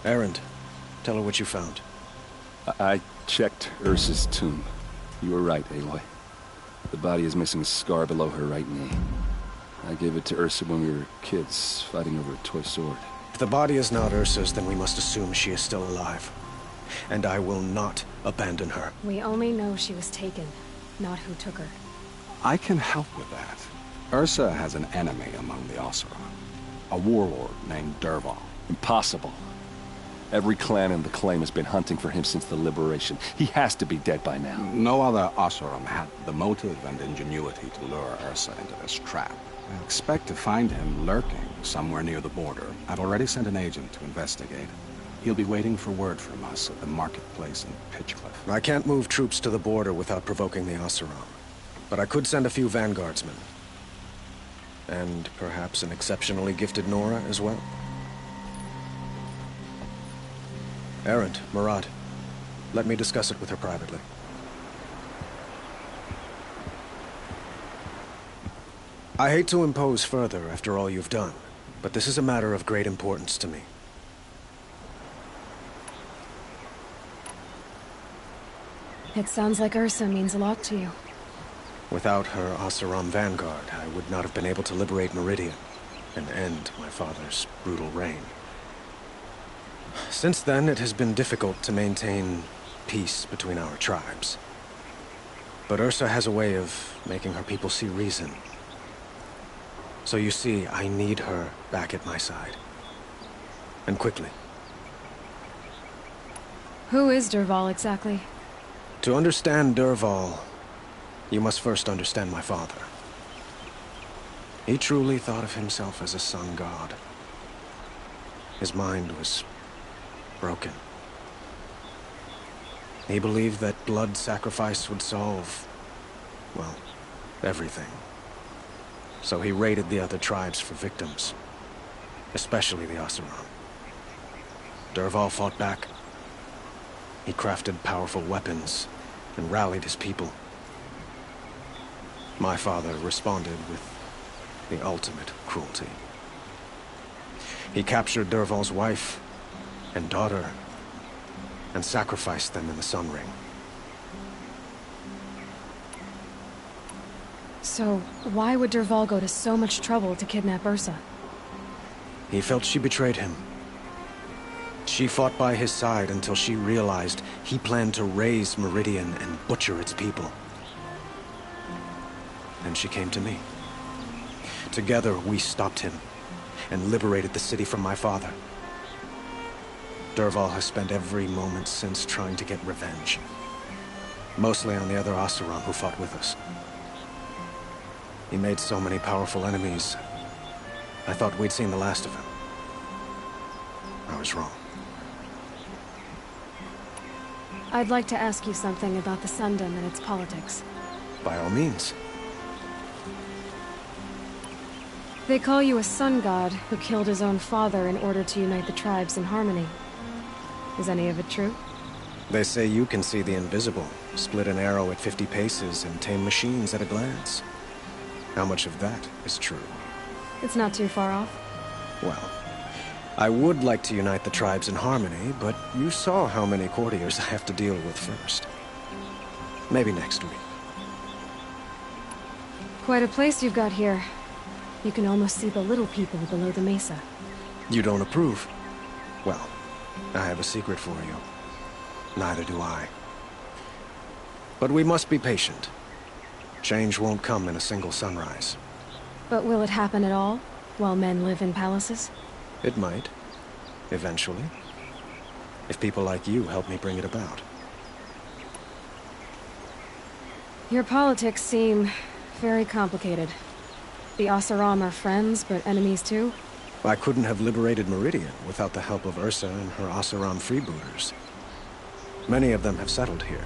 Erend, tell her what you found. I checked Ursa's tomb. You were right, Aloy. The body is missing a scar below her right knee. I gave it to Ursa when we were kids, fighting over a toy sword. If the body is not Ursa's, then we must assume she is still alive. And I will not abandon her. We only know she was taken, not who took her. I can help with that. Ursa has an enemy among the Oseram. A warlord named Dervahl. Impossible. Every clan in the claim has been hunting for him since the liberation. He has to be dead by now. No other Oseram had the motive and ingenuity to lure Ursa into this trap. I expect to find him lurking somewhere near the border. I've already sent an agent to investigate. He'll be waiting for word from us at the marketplace in Pitchcliff. I can't move troops to the border without provoking the Oseram. But I could send a few vanguardsmen. And perhaps an exceptionally gifted Nora as well. Erend, Murad, let me discuss it with her privately. I hate to impose further after all you've done, but this is a matter of great importance to me. It sounds like Ursa means a lot to you. Without her Oseram vanguard, I would not have been able to liberate Meridian and end my father's brutal reign. Since then, it has been difficult to maintain peace between our tribes. But Ursa has a way of making her people see reason. So you see, I need her back at my side. And quickly. Who is Dervahl exactly? To understand Dervahl, you must first understand my father. He truly thought of himself as a sun god. His mind was broken. He believed that blood sacrifice would solve, well, everything. So he raided the other tribes for victims, especially the Oseram. Dervahl fought back. He crafted powerful weapons and rallied his people. My father responded with the ultimate cruelty. He captured Dervahl's wife and daughter and sacrificed them in the Sun Ring. So, why would Dervahl go to so much trouble to kidnap Ursa? He felt she betrayed him. She fought by his side until she realized he planned to raise Meridian and butcher its people. Then she came to me. Together, we stopped him and liberated the city from my father. Dervahl has spent every moment since trying to get revenge. Mostly on the other Oseram who fought with us. He made so many powerful enemies, I thought we'd seen the last of him. I was wrong. I'd like to ask you something about the Sundom and its politics. By all means. They call you a sun god who killed his own father in order to unite the tribes in harmony. Is any of it true? They say you can see the invisible, split an arrow at 50 paces, and tame machines at a glance. How much of that is true? It's not too far off. Well, I would like to unite the tribes in harmony, but you saw how many courtiers I have to deal with first. Maybe next week. Quite a place you've got here. You can almost see the little people below the mesa. You don't approve? Well, I have a secret for you. Neither do I. But we must be patient. Change won't come in a single sunrise. But will it happen at all, while men live in palaces? It might. Eventually. If people like you help me bring it about. Your politics seem very complicated. The Oseram are friends, but enemies too? I couldn't have liberated Meridian without the help of Ursa and her Oseram freebooters. Many of them have settled here.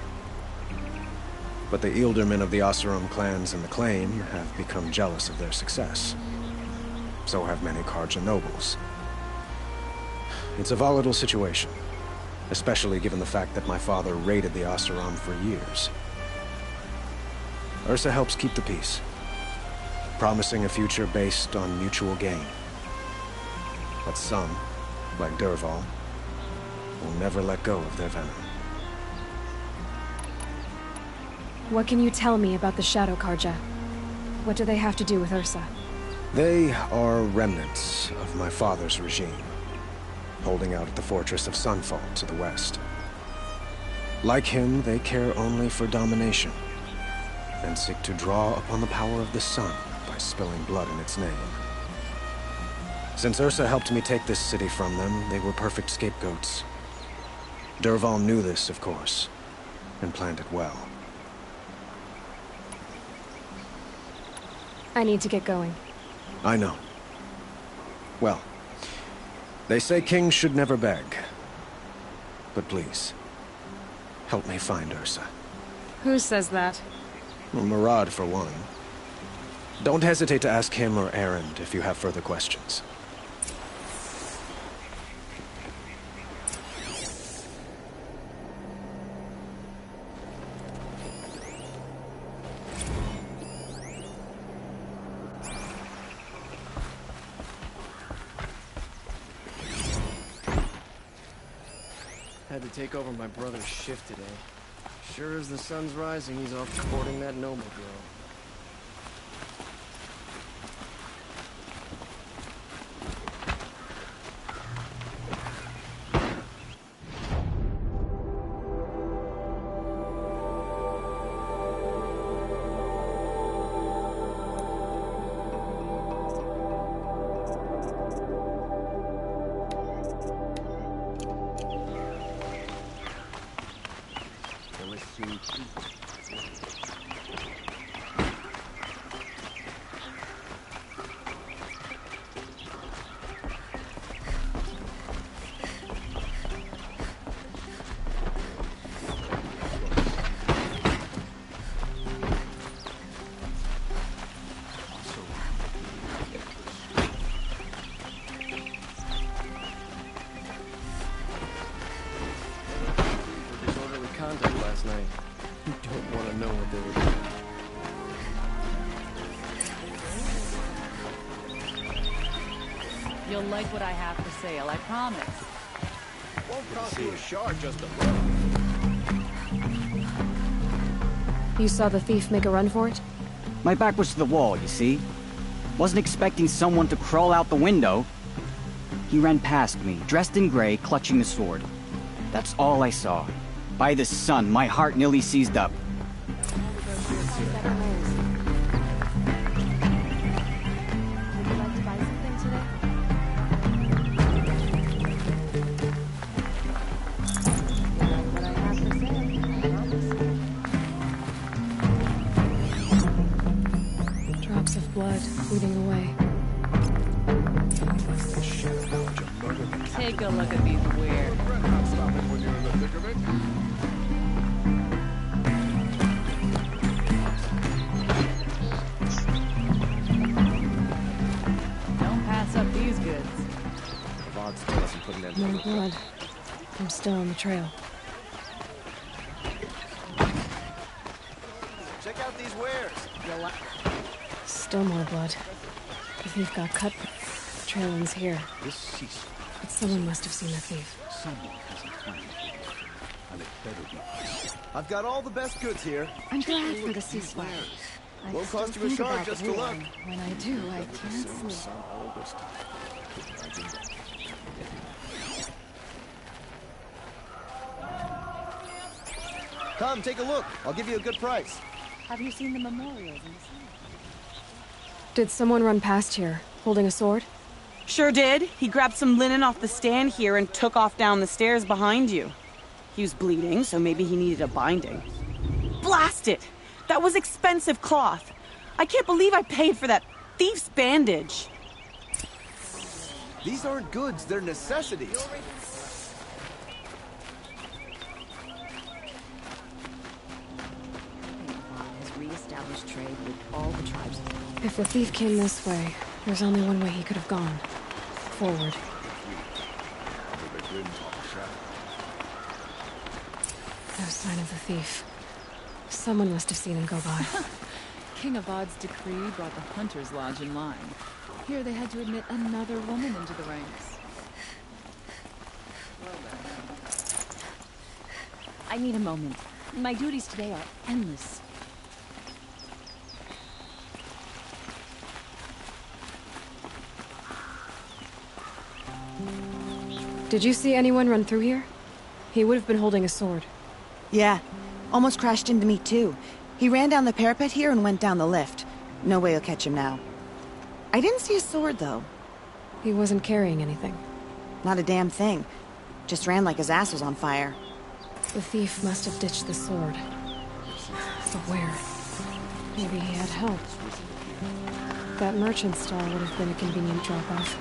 But the Ealdormen of the Oseram clans in the Claim have become jealous of their success. So have many Carja nobles. It's a volatile situation, especially given the fact that my father raided the Oseram for years. Ursa helps keep the peace, promising a future based on mutual gain. But some, like Dervahl, will never let go of their venom. What can you tell me about the Shadow Carja? What do they have to do with Ursa? They are remnants of my father's regime, holding out at the fortress of Sunfall to the west. Like him, they care only for domination, and seek to draw upon the power of the sun by spilling blood in its name. Since Ursa helped me take this city from them, they were perfect scapegoats. Dervahl knew this, of course, and planned it well. I need to get going. I know. Well, they say kings should never beg. But please, help me find Ursa. Who says that? Well, Murad, for one. Don't hesitate to ask him or Erend if you have further questions. Had to take over my brother's shift today. Sure as the sun's rising, he's off courting that noble girl. Last night. You don't want to know what they were doing. You'll like what I have for sale, I promise. Won't cost you a shard just a look. You saw the thief make a run for it? My back was to the wall, you see? Wasn't expecting someone to crawl out the window. He ran past me, dressed in gray, clutching the sword. That's all I saw. By the sun, my heart nearly seized up. Drops of blood bleeding away. Take a look at these weird. fog still hasn't put an end to More the blood. I'm still on the trail. Check out these wares. Still more blood. The thief got cut. The trail ends here. This ceasefire. But someone must have seen the thief. Someone has a plan. And it better be us. I've got all the best goods here. I'm glad for the ceasefire. I Won't still cost you a think shard about just the to war, look. and when I do, I can't sleep. Come, take a look. I'll give you a good price. Have you seen the memorials in the sea? Did someone run past here, holding a sword? Sure did. He grabbed some linen off the stand here and took off down the stairs behind you. He was bleeding, so maybe he needed a binding. Blast it! That was expensive cloth. I can't believe I paid for that thief's bandage. These aren't goods, they're necessities. Has re-established trade with all the tribes. If the thief came this way, there's only one way he could have gone. Forward. No sign of the thief. Someone must have seen him go by. King Avad's decree brought the Hunter's Lodge in line. Here they had to admit another woman into the ranks. I need a moment. My duties today are endless. Did you see anyone run through here? He would have been holding a sword. Yeah. Almost crashed into me, too. He ran down the parapet here and went down the lift. No way you'll catch him now. I didn't see a sword, though. He wasn't carrying anything. Not a damn thing. Just ran like his ass was on fire. The thief must have ditched the sword. But where? Maybe he had help. That merchant stall would have been a convenient drop-off.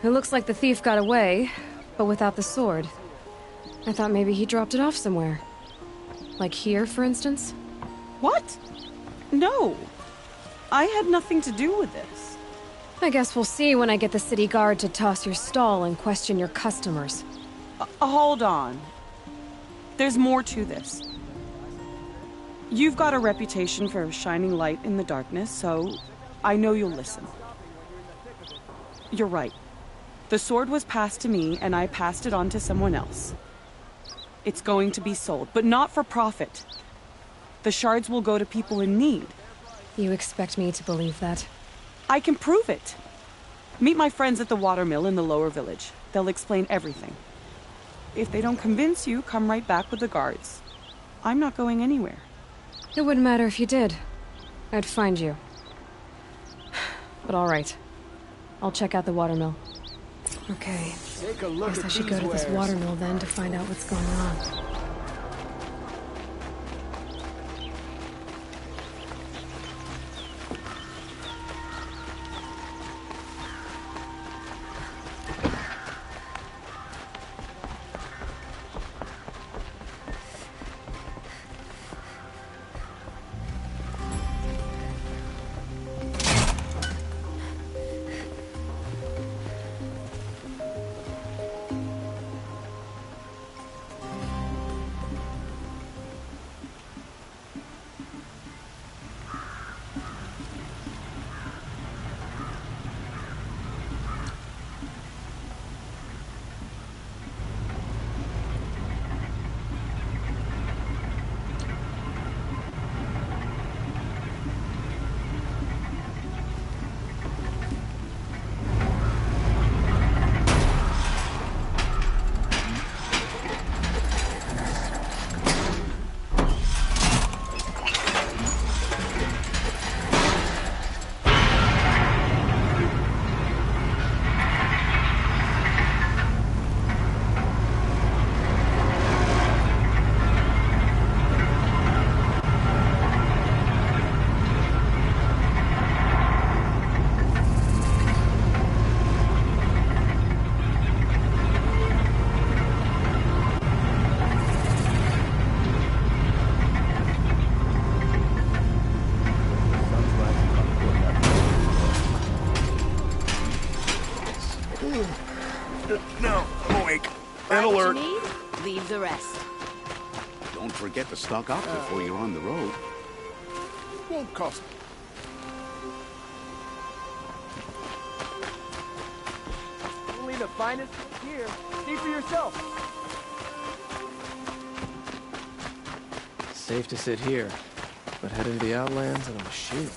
It looks like the thief got away, but without the sword. I thought maybe he dropped it off somewhere. Like here, for instance? What? No. I had nothing to do with this. I guess we'll see when I get the city guard to toss your stall and question your customers. Hold on. There's more to this. You've got a reputation for shining light in the darkness, so I know you'll listen. You're right. The sword was passed to me, and I passed it on to someone else. It's going to be sold, but not for profit. The shards will go to people in need. You expect me to believe that? I can prove it. Meet my friends at the watermill in the lower village. They'll explain everything. If they don't convince you, come right back with the guards. I'm not going anywhere. It wouldn't matter if you did. I'd find you. But all right. I'll check out the watermill. Okay. Take a look Guess at I should these go to this wares. watermill then to find out what's going on. No, I'm awake. Find And what alert. you need, leave the rest. Don't forget to stock up before you're on the road. Won't cost me. Only the finest here. See for yourself. Safe to sit here, but head into the Outlands and I'm a machine.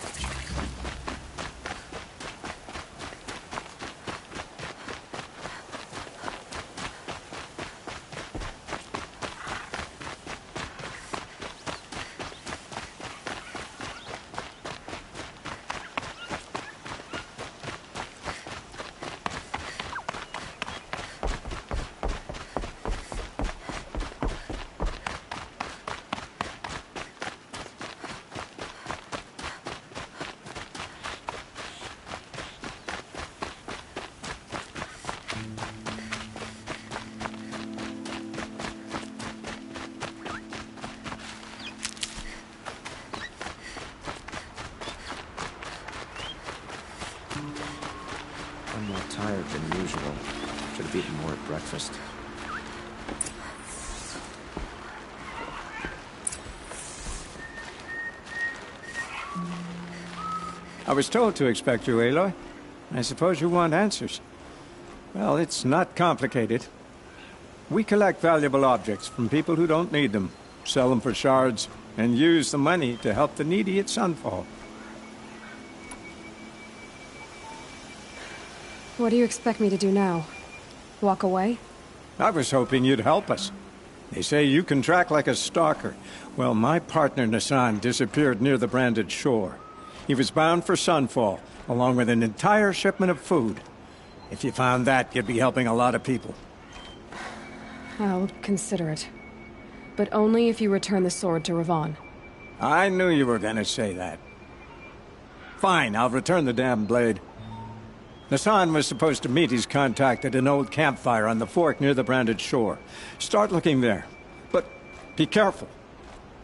I'm more tired than usual. Should have eaten more at breakfast. I was told to expect you, Aloy. I suppose you want answers. Well, it's not complicated. We collect valuable objects from people who don't need them, sell them for shards, and use the money to help the needy at Sunfall. What do you expect me to do now? Walk away? I was hoping you'd help us. They say you can track like a stalker. Well, my partner Nassan disappeared near the branded shore. He was bound for Sunfall, along with an entire shipment of food. If you found that, you'd be helping a lot of people. I'll consider it. But only if you return the sword to Ravon. I knew you were gonna say that. Fine, I'll return the damn blade. Nassan was supposed to meet his contact at an old campfire on the fork near the branded shore. Start looking there. But be careful.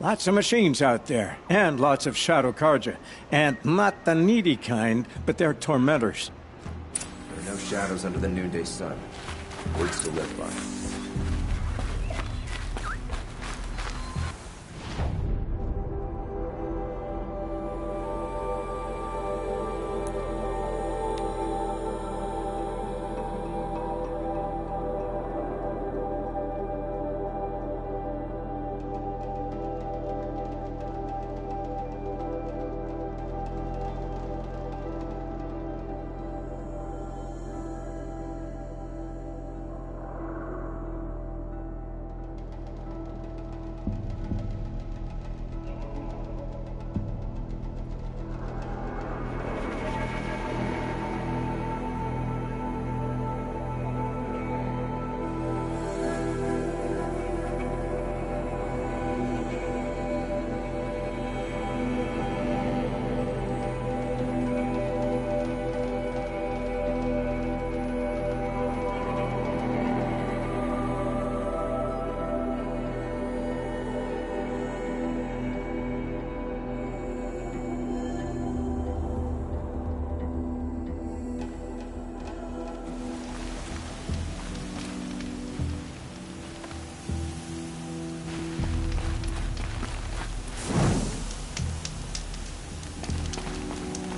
Lots of machines out there, and lots of Shadow Karja. And not the needy kind, but they're tormentors. There are no shadows under the noonday sun. Words to live by.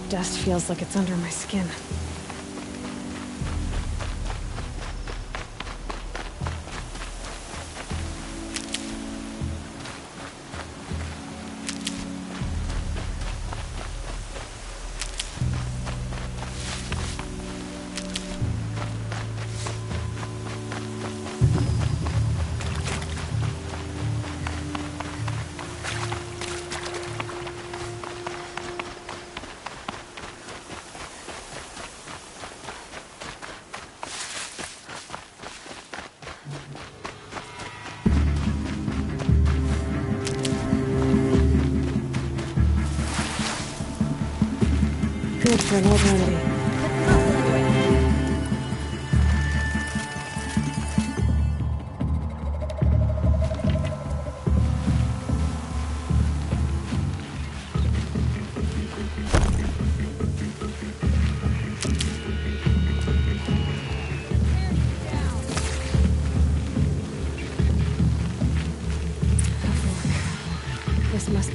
Dust feels like it's under my skin. Good for an old remedy.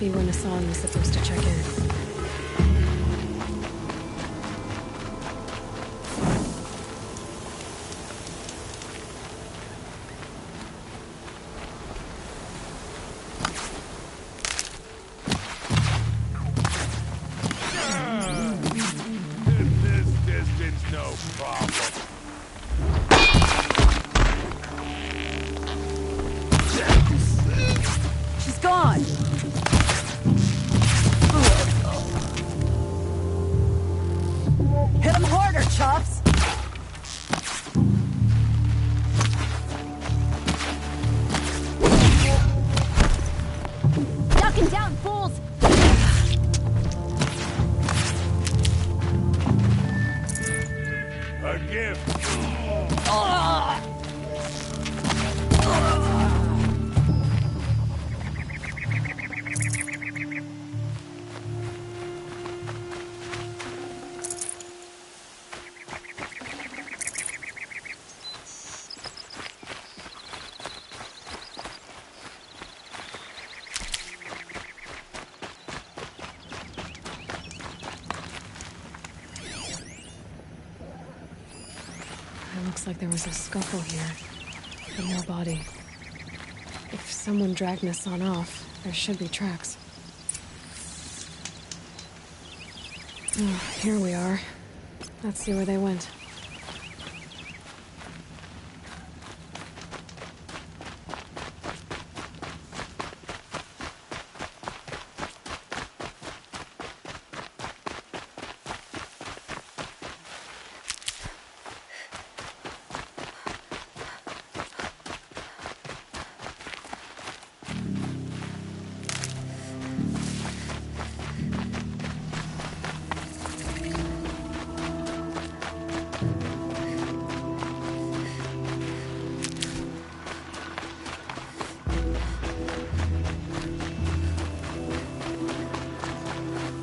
be when Hassan was supposed to check in. Looks like there was a scuffle here, but no body. If someone dragged Hassan off, there should be tracks. Oh, here we are. Let's see where they went.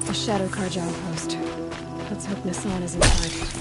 The Shadow Carja outpost. Let's hope Hassan is inside.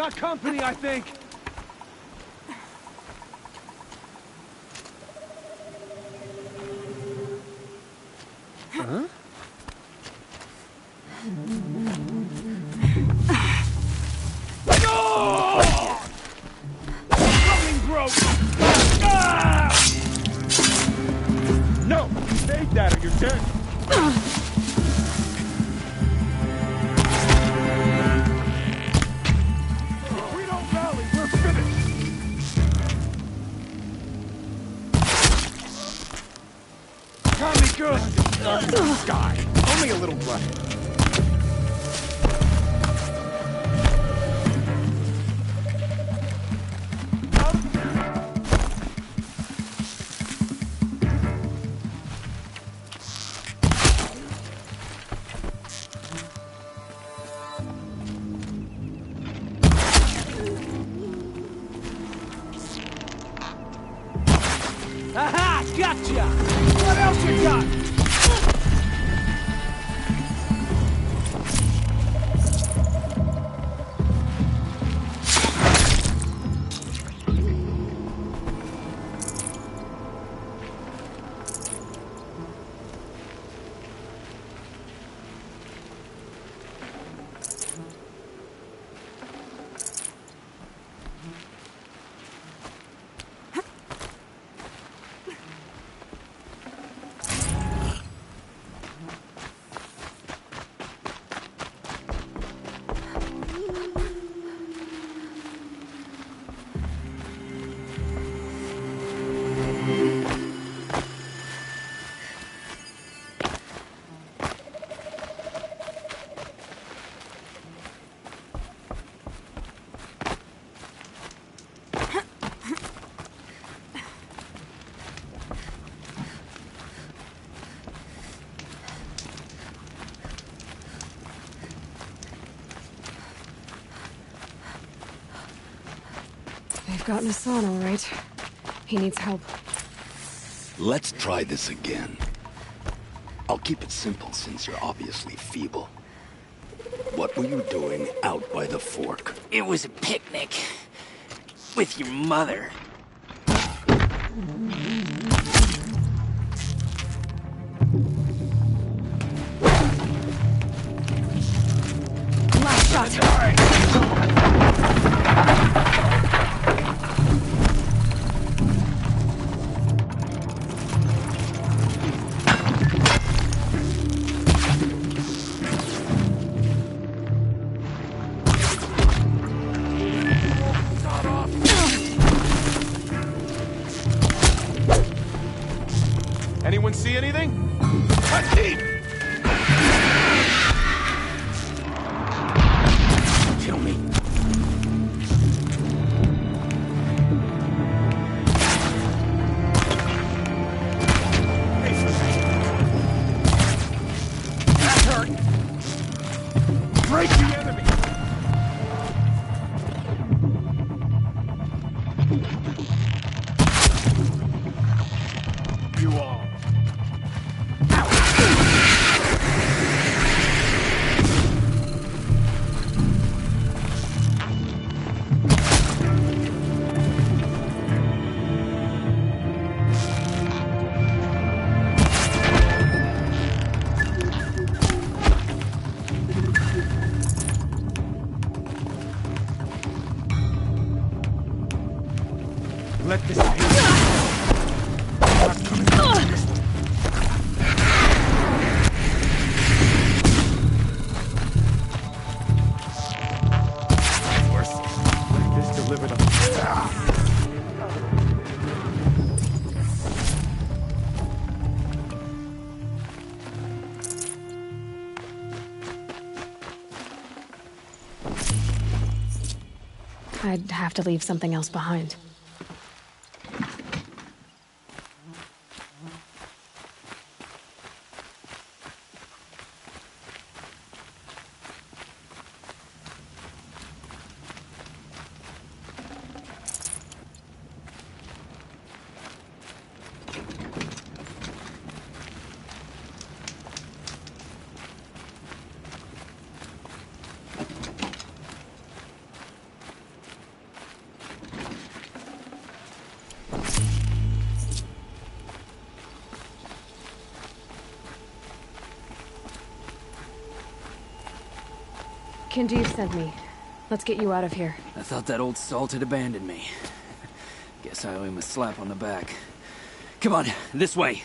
Got company, I think. Huh? Something broke! No! Take that or you're dead! If we don't rally, we're finished! Tommy, good! Sky! Only a little blood. Aha! Gotcha! What else you got? They've gotten us on, all right. He needs help. Let's try this again. I'll keep it simple since you're obviously feeble. What were you doing out by the fork? It was a picnic. With your mother. Last shot. Anyone see anything? Husky! Kill me. That hurt! Break the enemy! You all. Let this be. This delivered a... I'd have to leave something else behind. Kindev sent me. Let's get you out of here. I thought that old salt had abandoned me. Guess I owe him a slap on the back. Come on, this way.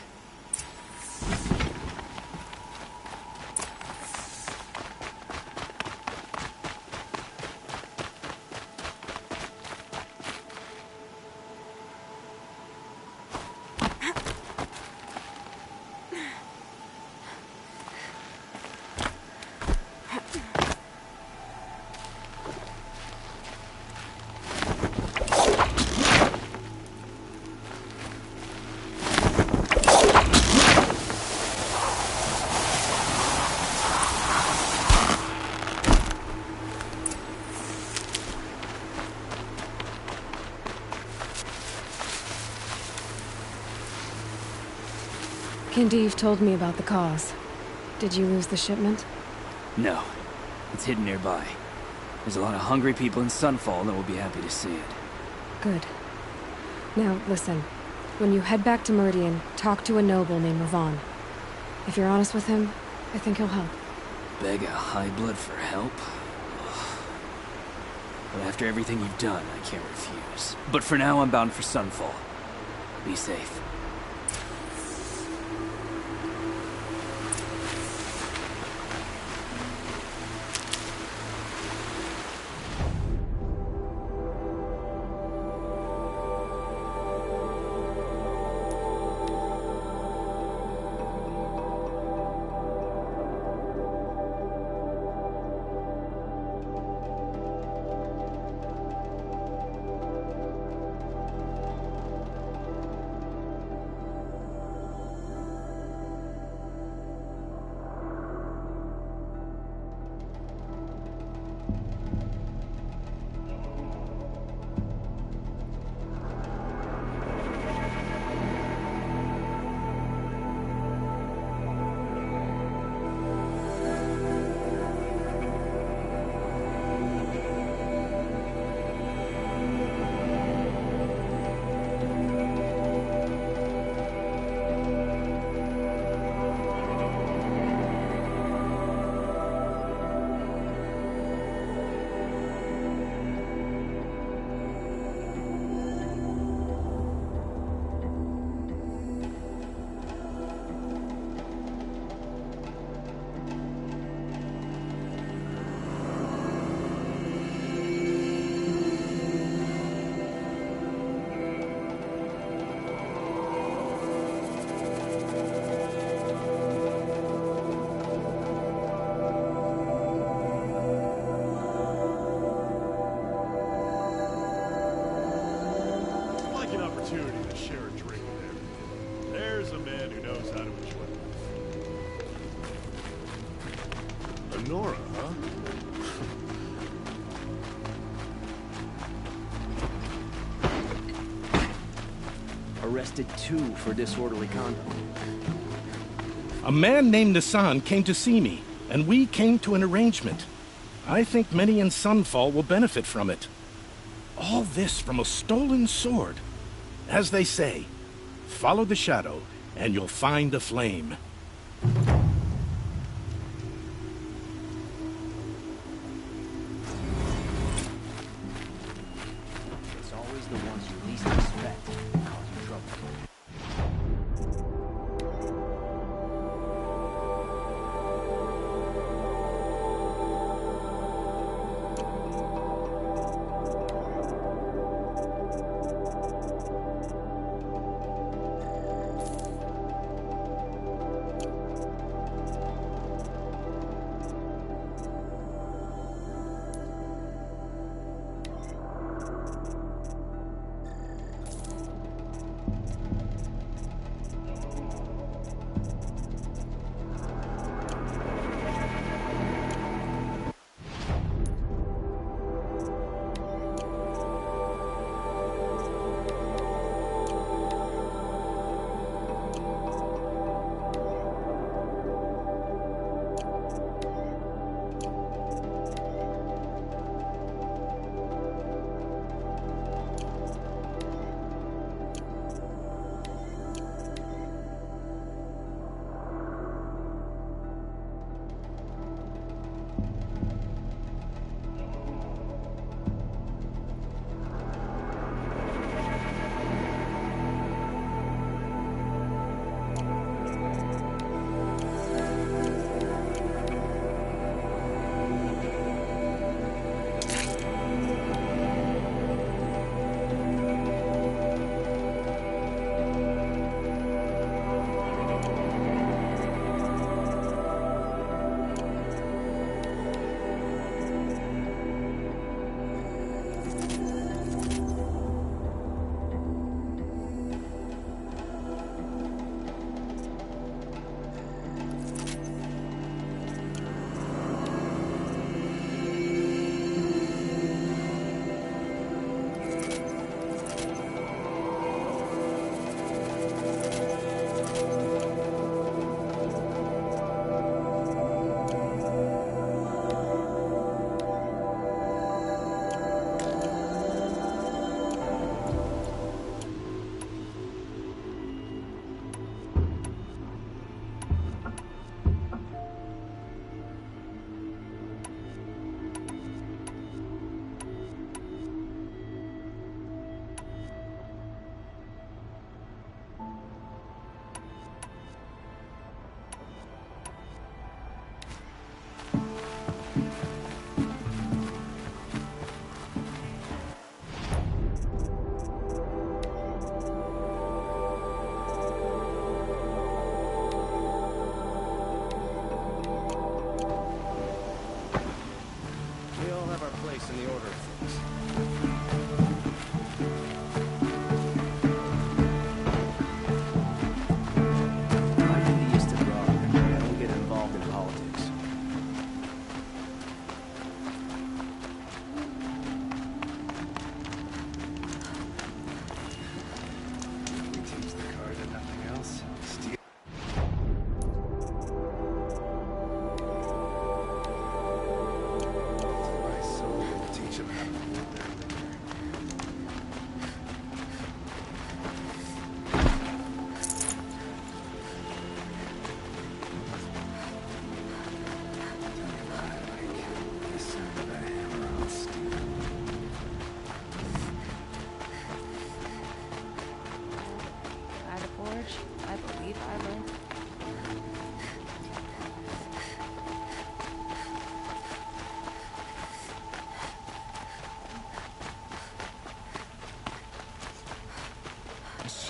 Kindev told me about the cause. Did you lose the shipment? No. It's hidden nearby. There's a lot of hungry people in Sunfall that will be happy to see it. Good. Now, listen. When you head back to Meridian, talk to a noble named Ravon. If you're honest with him, I think he'll help. Beg a high blood for help? But after everything you've done, I can't refuse. But for now, I'm bound for Sunfall. Be safe. Nora, huh? Arrested 2 for disorderly conduct. A man named Nissan came to see me, and we came to an arrangement. I think many in Sunfall will benefit from it. All this from a stolen sword. As they say, follow the shadow, and you'll find a flame. It's always the ones you least expect that cause you trouble.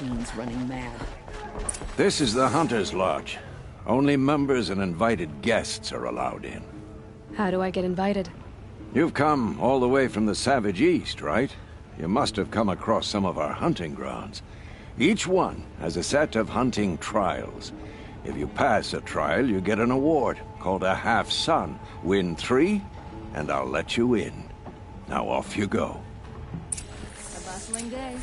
machines running mad. This is the Hunter's Lodge. Only members and invited guests are allowed in. How do I get invited? You've come all the way from the Savage East, right? You must have come across some of our hunting grounds. Each one has a set of hunting trials. If you pass a trial, you get an award called a half-sun. Win 3, and I'll let you in. Now off you go. A bustling day.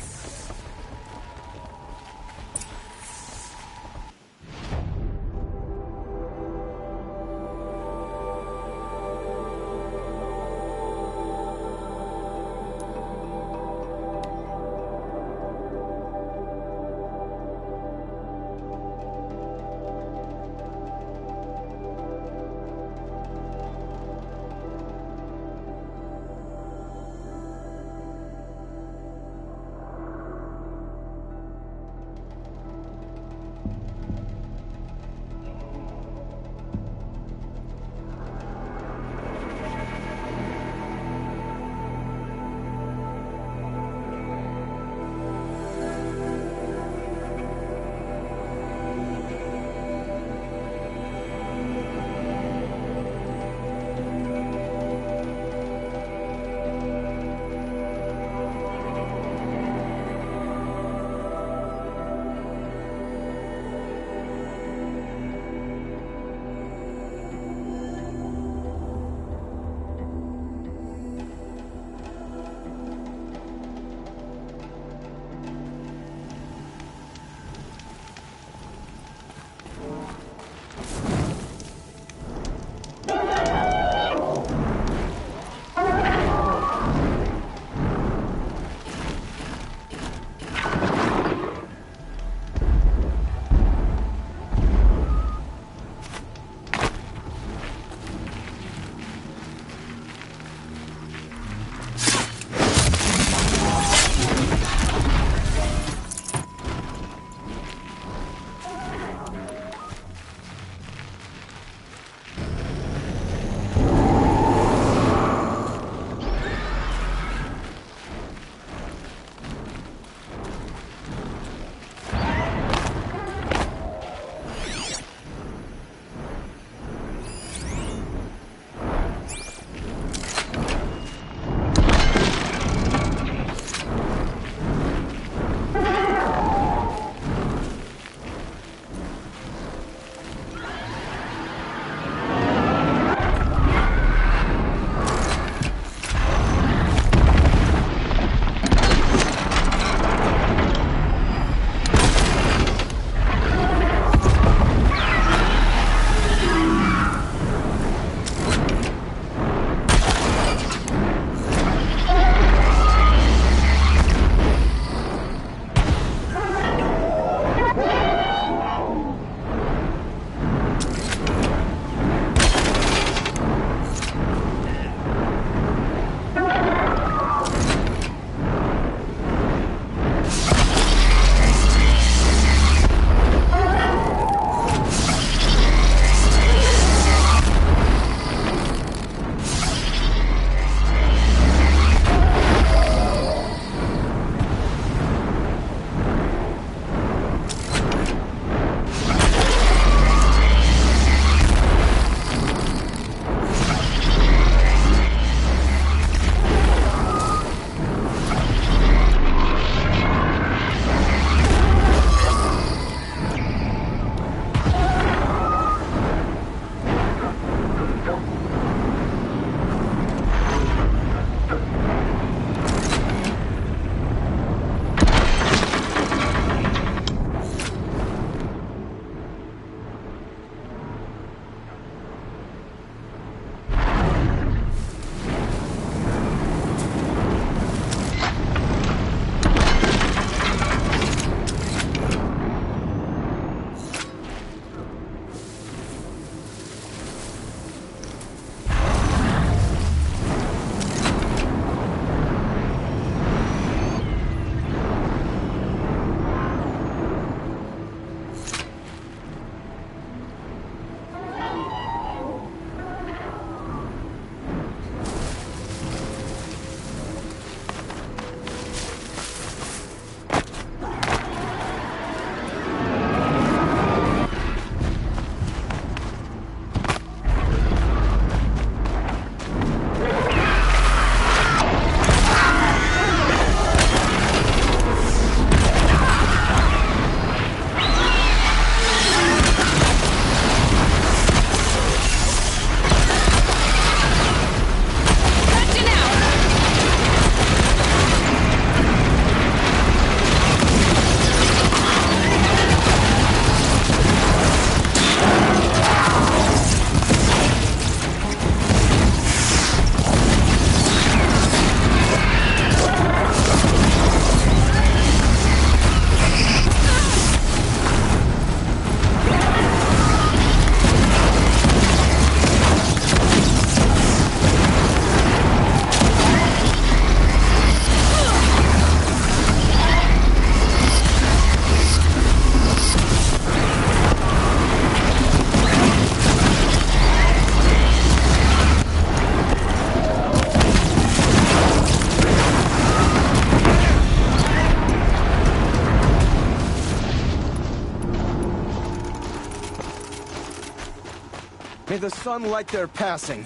May the sun light their passing.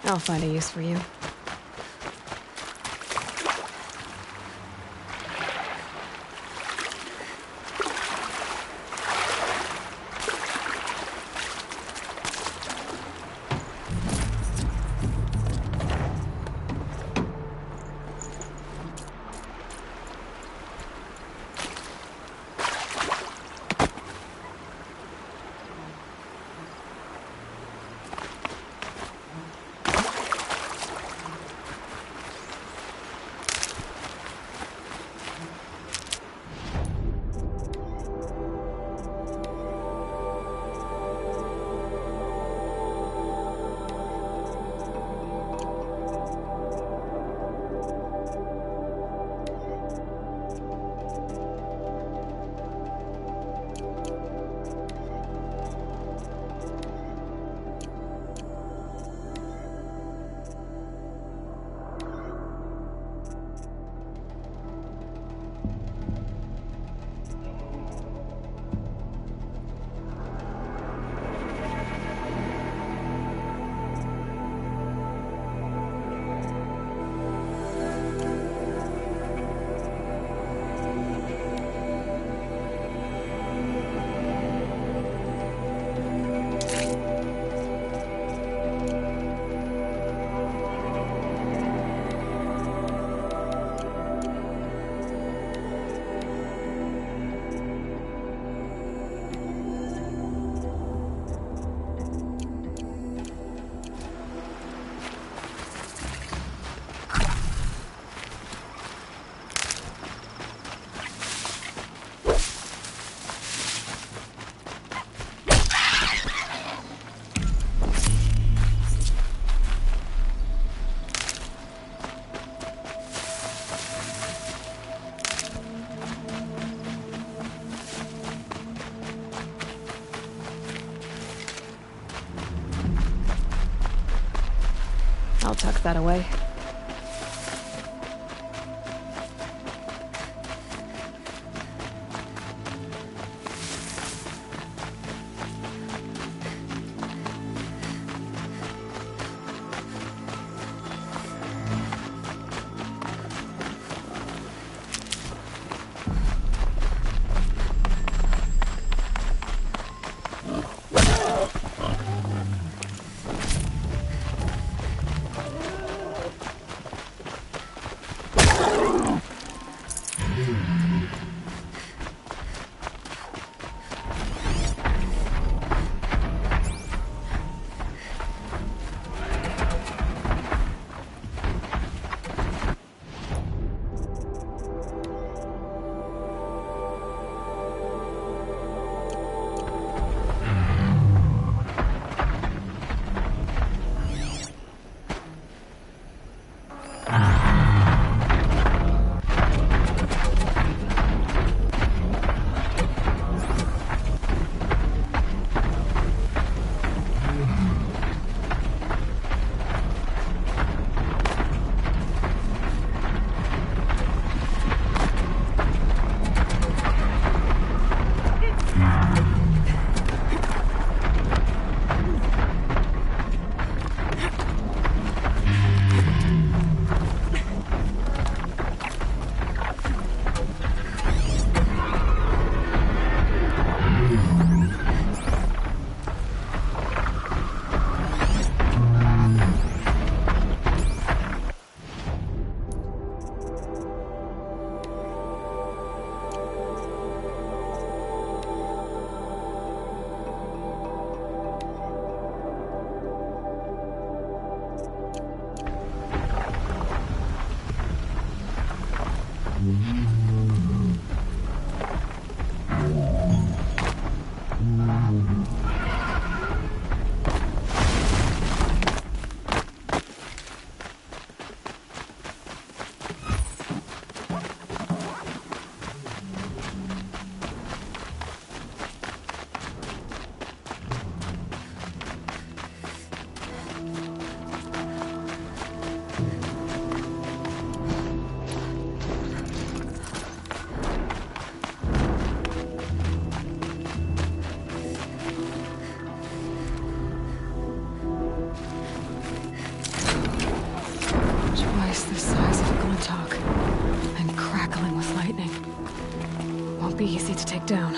I'll find a use for you. I'll tuck that away. to take down.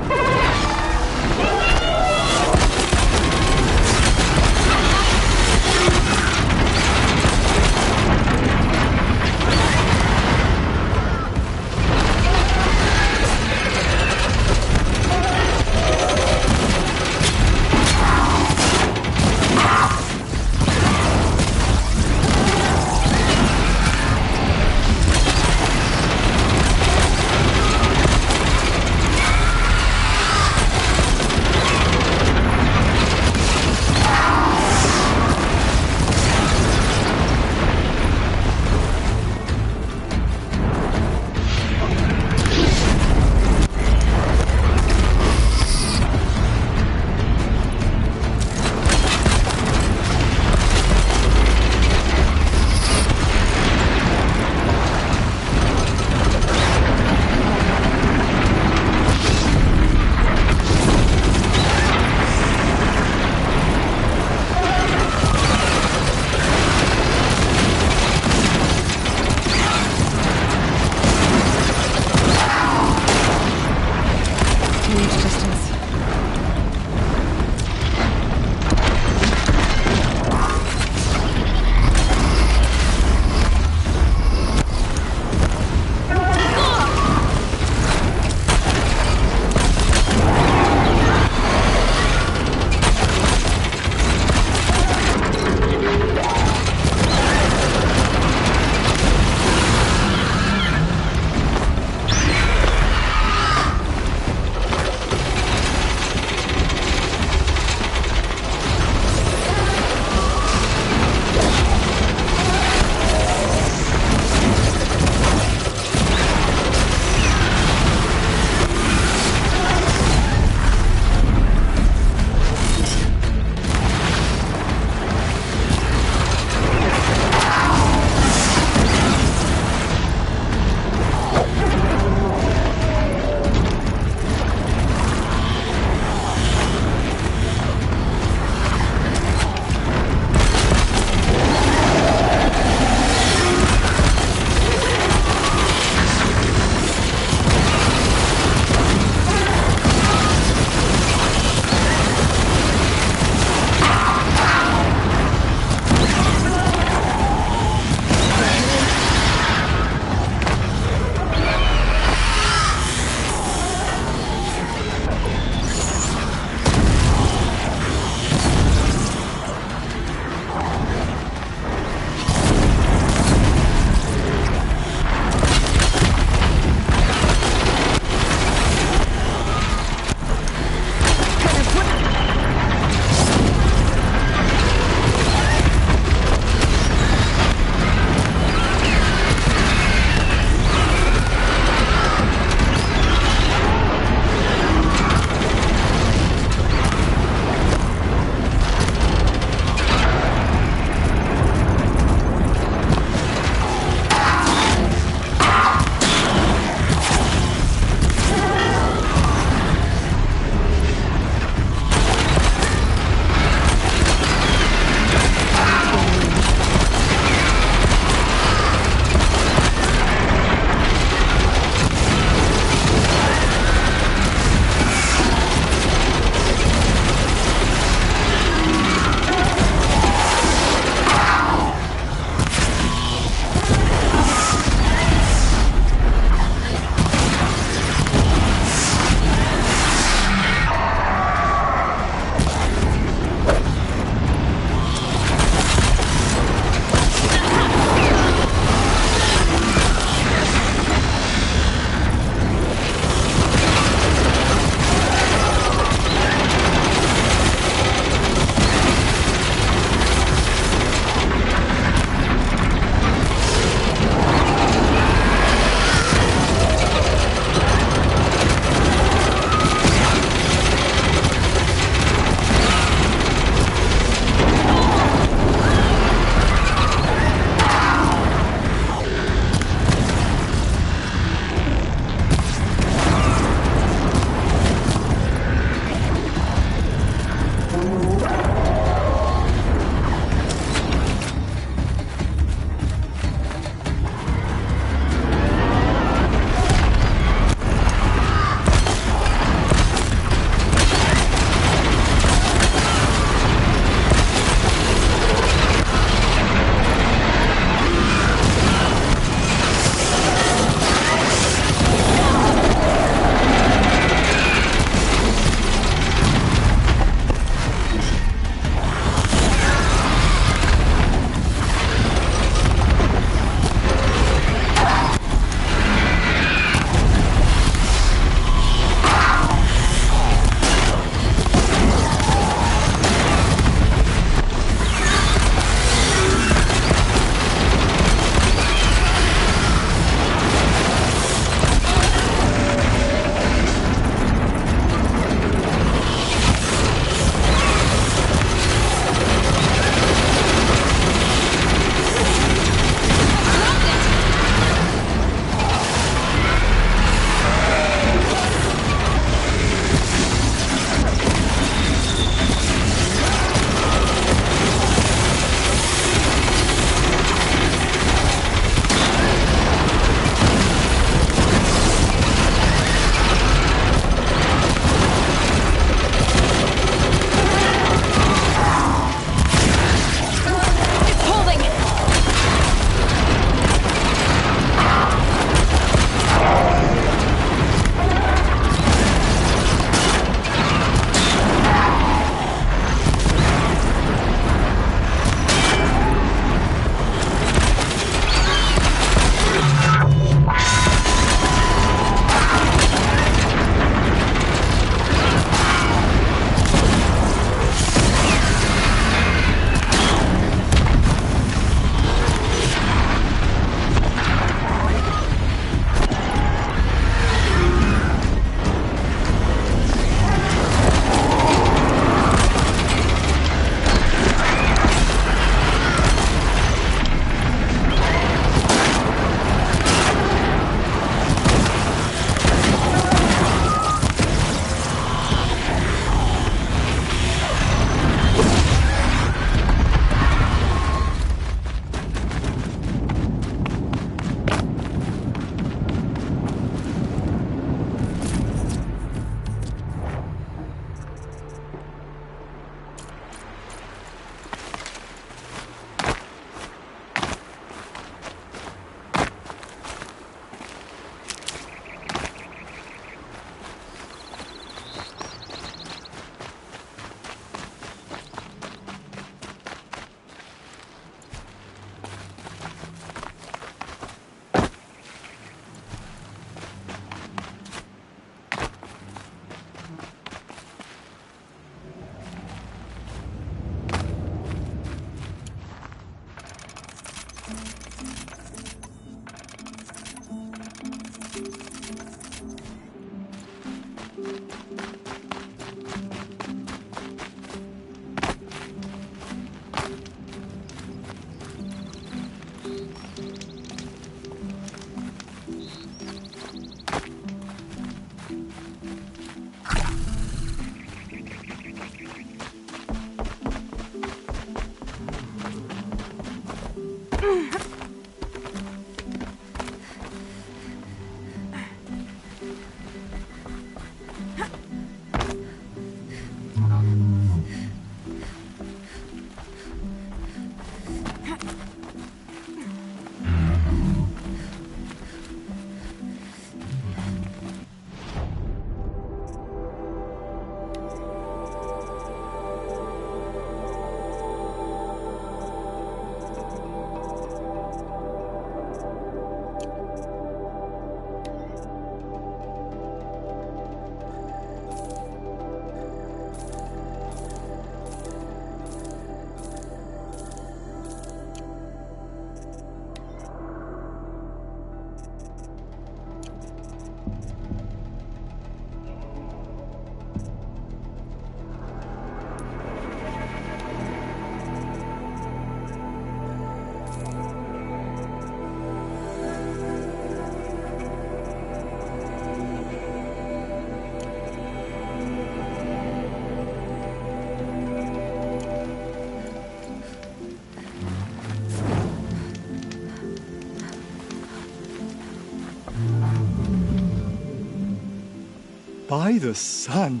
By the sun!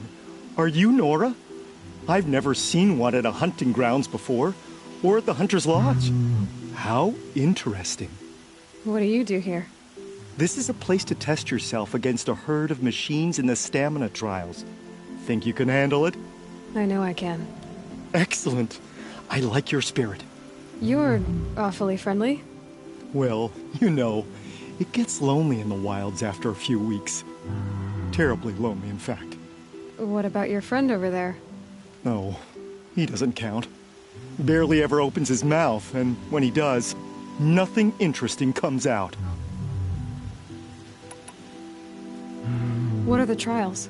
Are you Nora? I've never seen one at a hunting grounds before, or at the Hunter's Lodge. How interesting. What do you do here? This is a place to test yourself against a herd of machines in the stamina trials. Think you can handle it? I know I can. Excellent. I like your spirit. You're awfully friendly. Well, you know, it gets lonely in the wilds after a few weeks. Terribly lonely, in fact. What about your friend over there? Oh, he doesn't count. Barely ever opens his mouth, and when he does, nothing interesting comes out. What are the trials?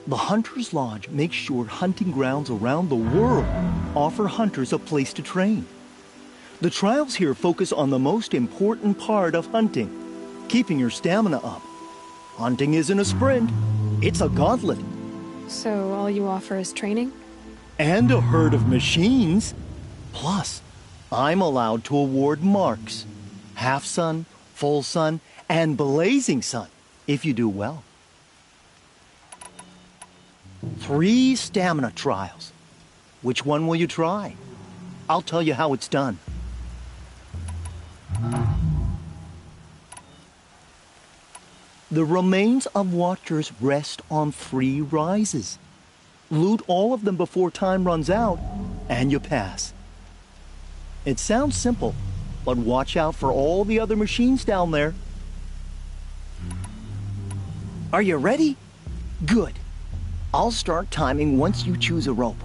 The Hunter's Lodge makes sure hunting grounds around the world offer hunters a place to train. The trials here focus on the most important part of hunting, keeping your stamina up. Hunting isn't a sprint, it's a gauntlet. So all you offer is training? And a herd of machines. Plus, I'm allowed to award marks. Half sun, full sun, and blazing sun, if you do well. 3 stamina trials. Which one will you try? I'll tell you how it's done. The remains of watchers rest on 3 rises. Loot all of them before time runs out, and you pass. It sounds simple, but watch out for all the other machines down there. Are you ready? Good. I'll start timing once you choose a rope.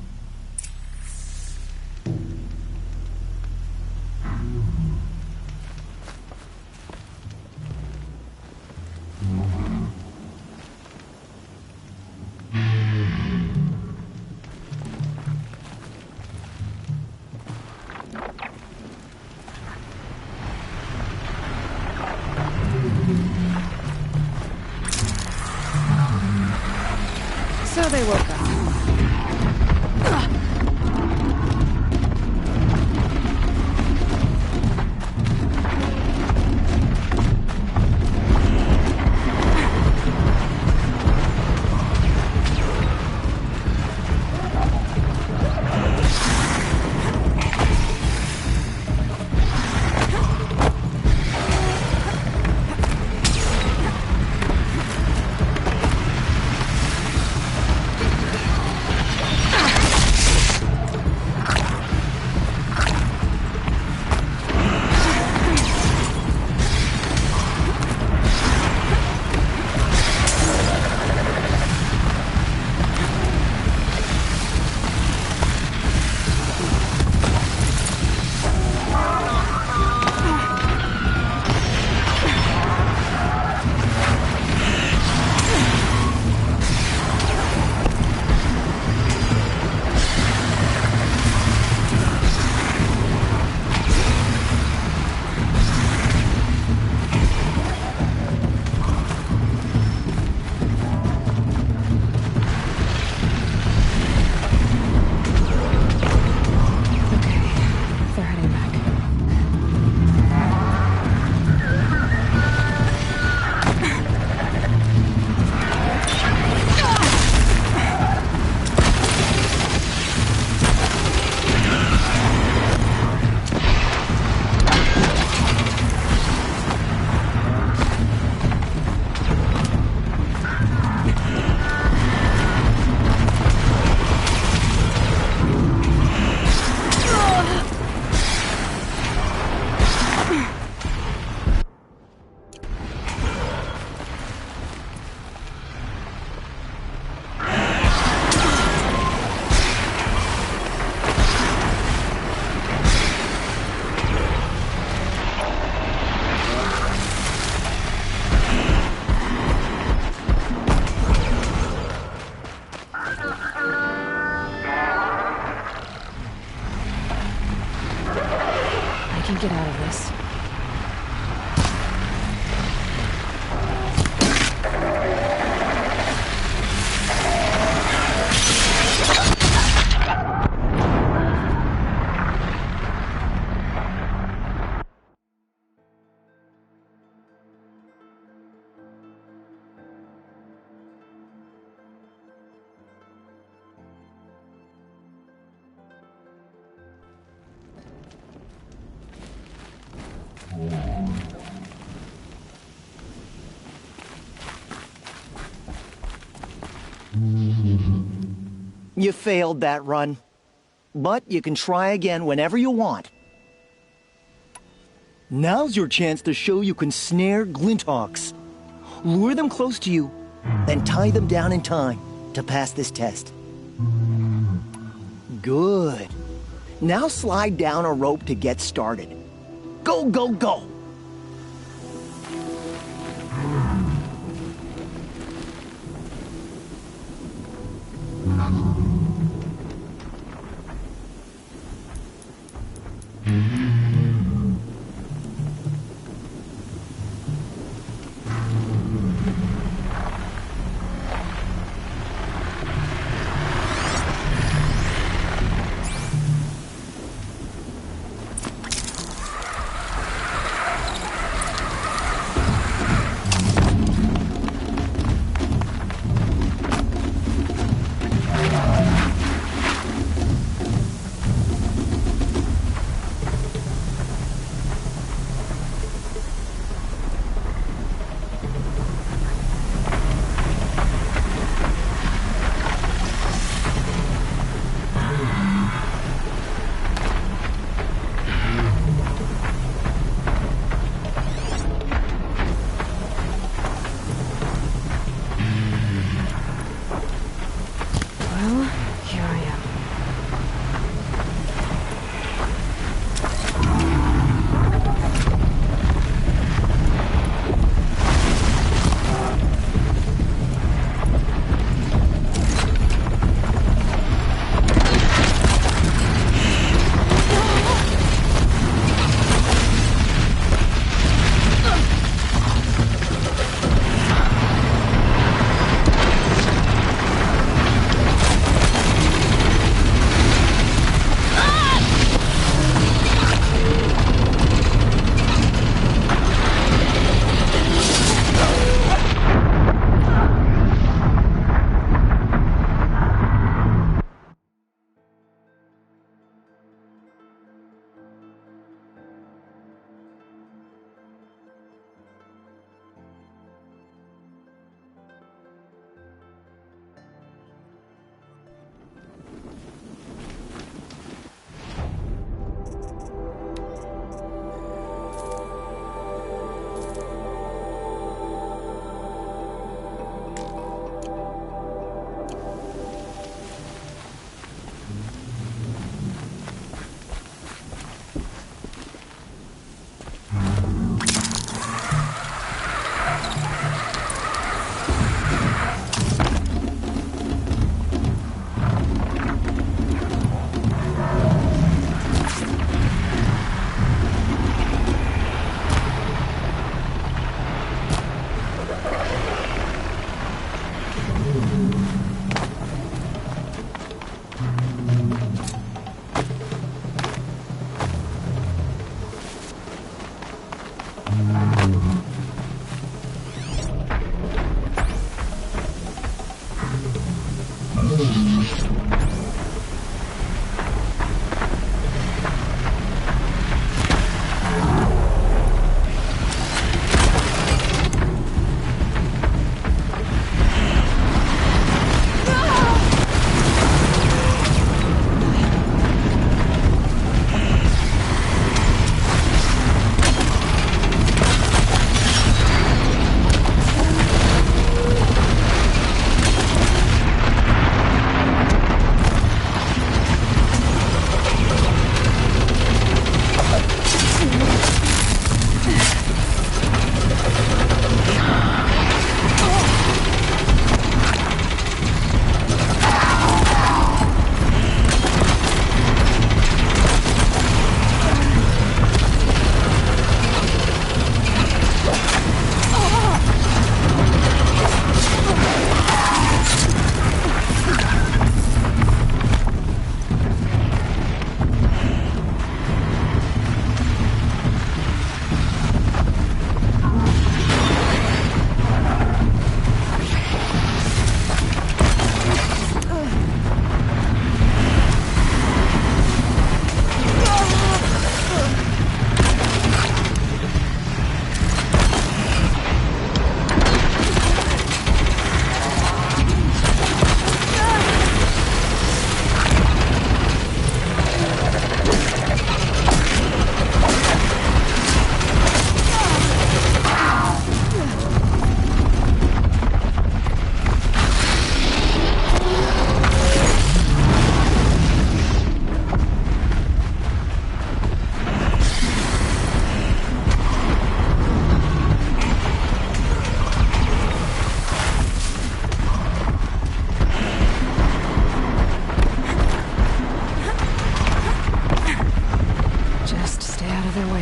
So they woke up. this. You failed that run. But you can try again whenever you want. Now's your chance to show you can snare Glinthawks. Lure them close to you, then tie them down in time to pass this test. Good. Now slide down a rope to get started. Go, go, go!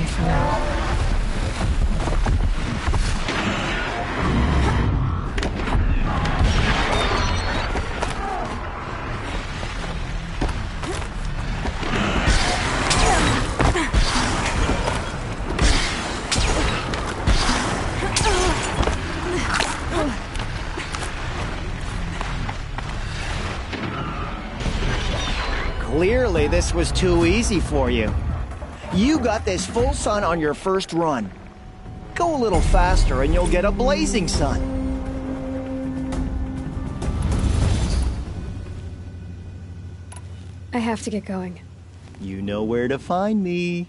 away for now. Clearly, this was too easy for you. You got this full sun on your first run. Go a little faster and you'll get a blazing sun. I have to get going. You know where to find me.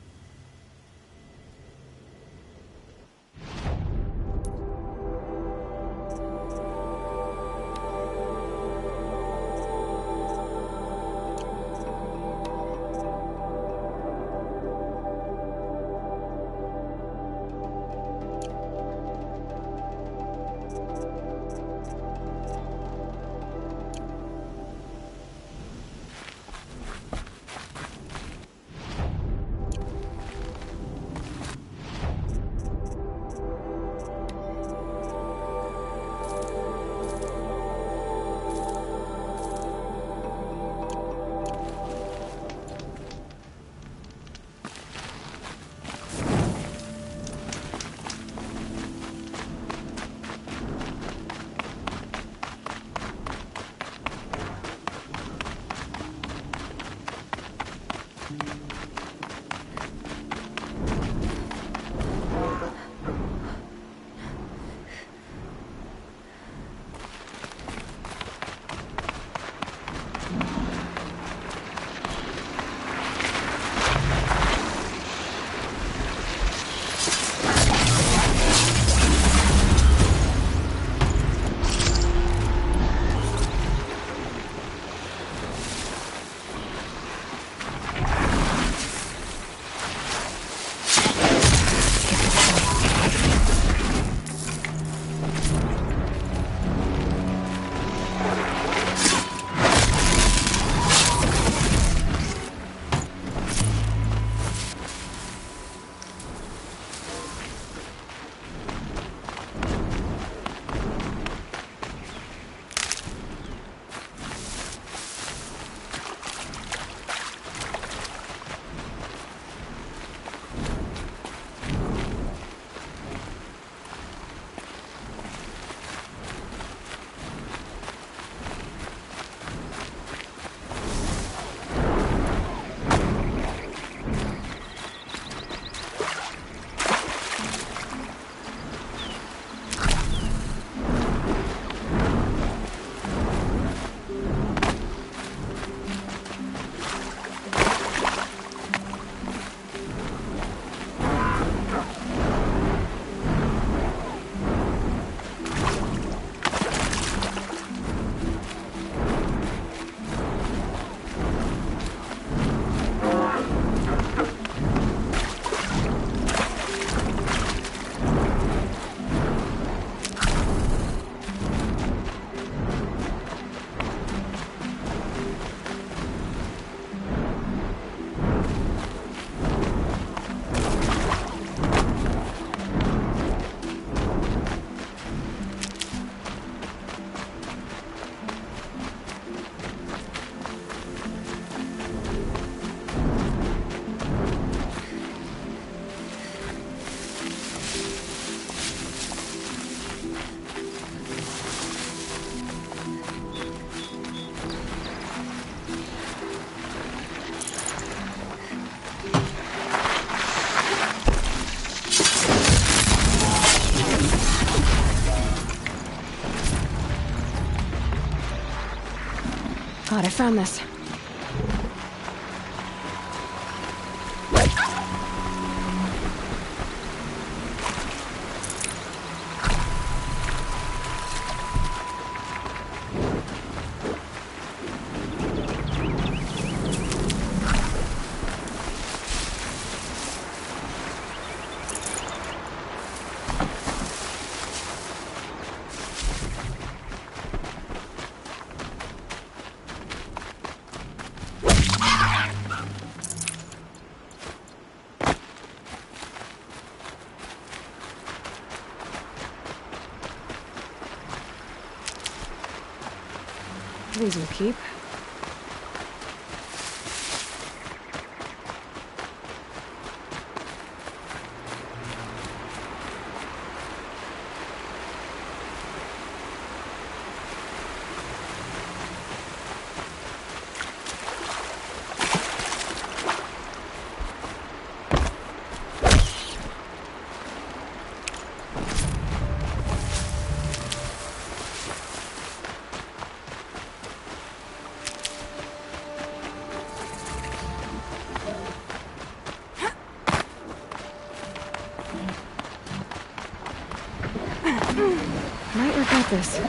God, I found this. losing keep. Might regret this.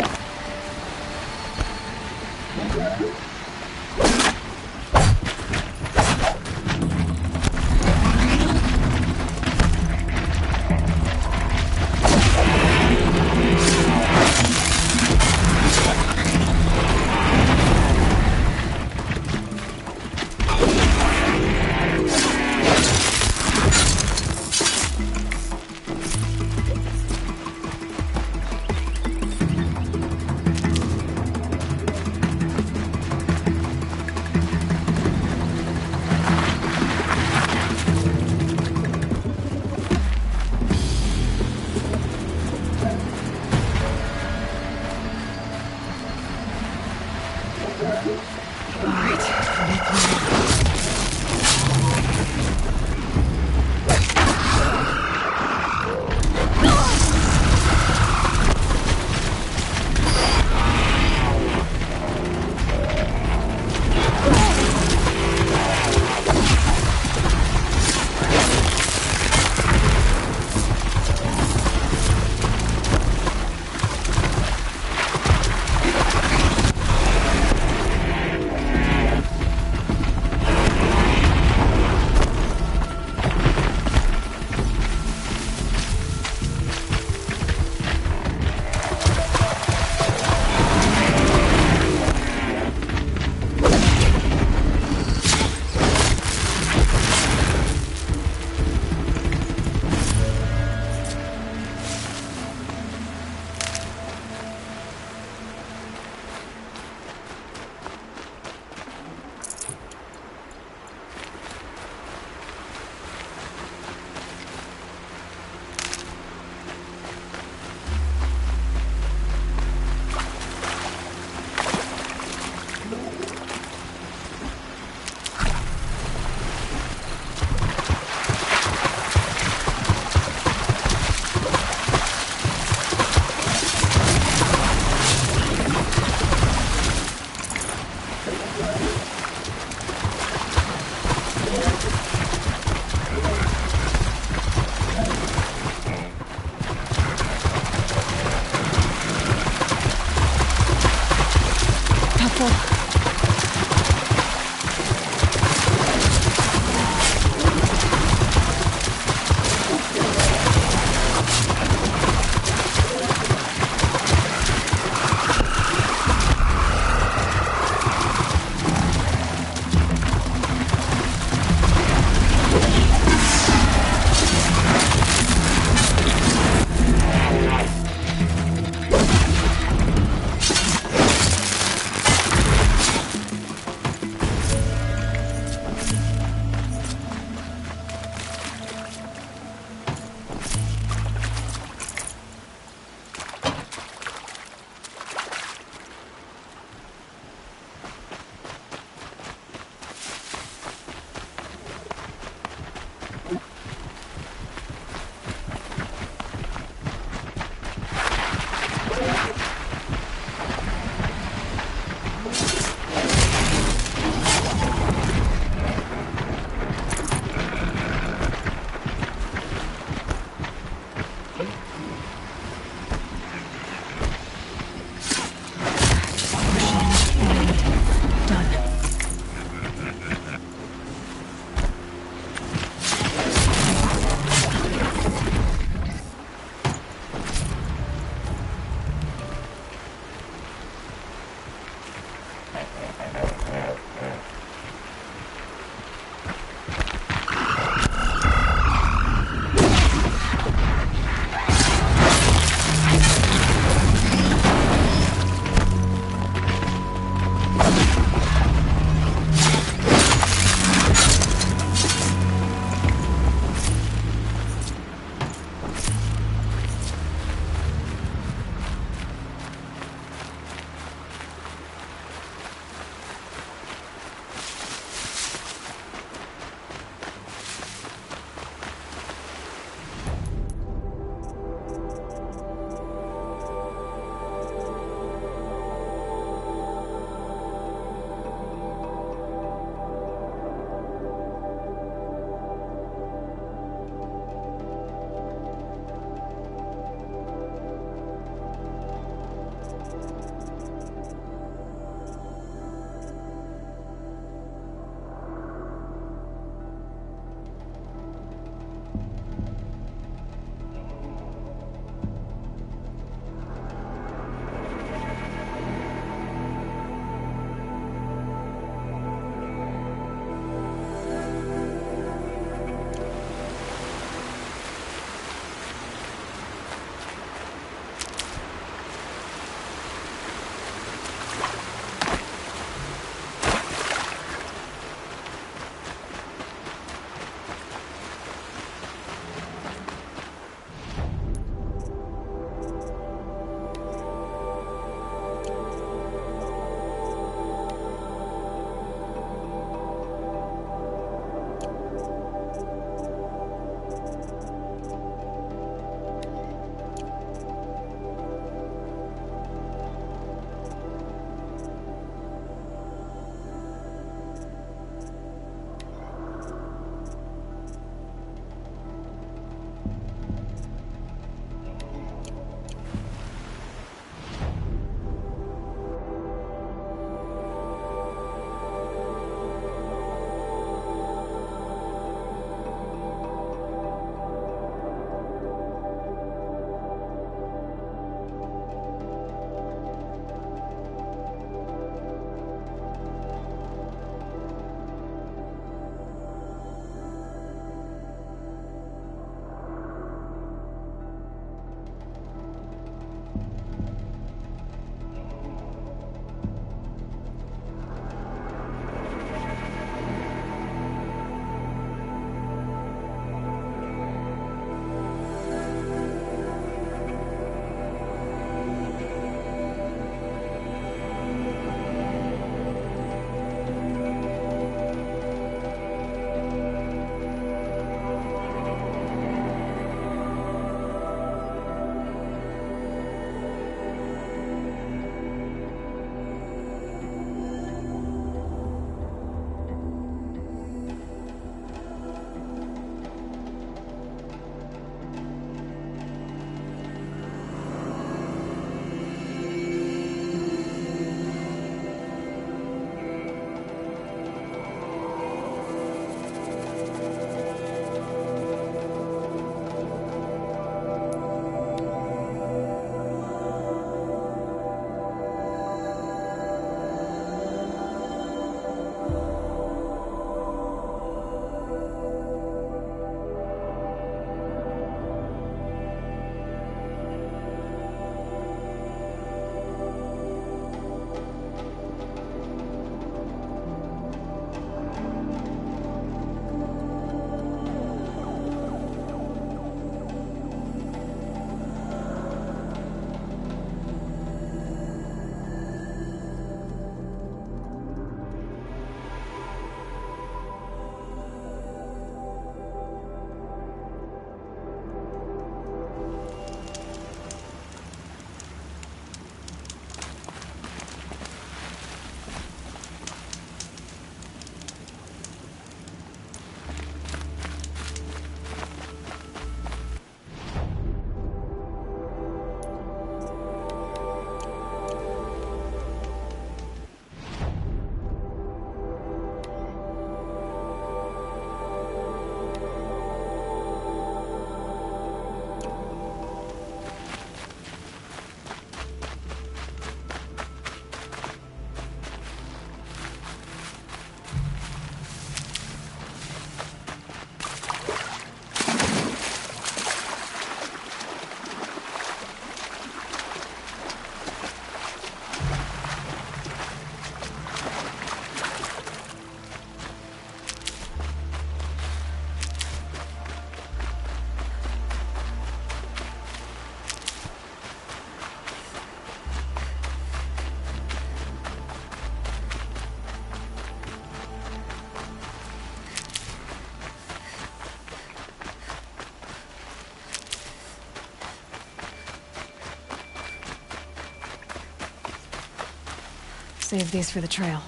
Save these for the trail.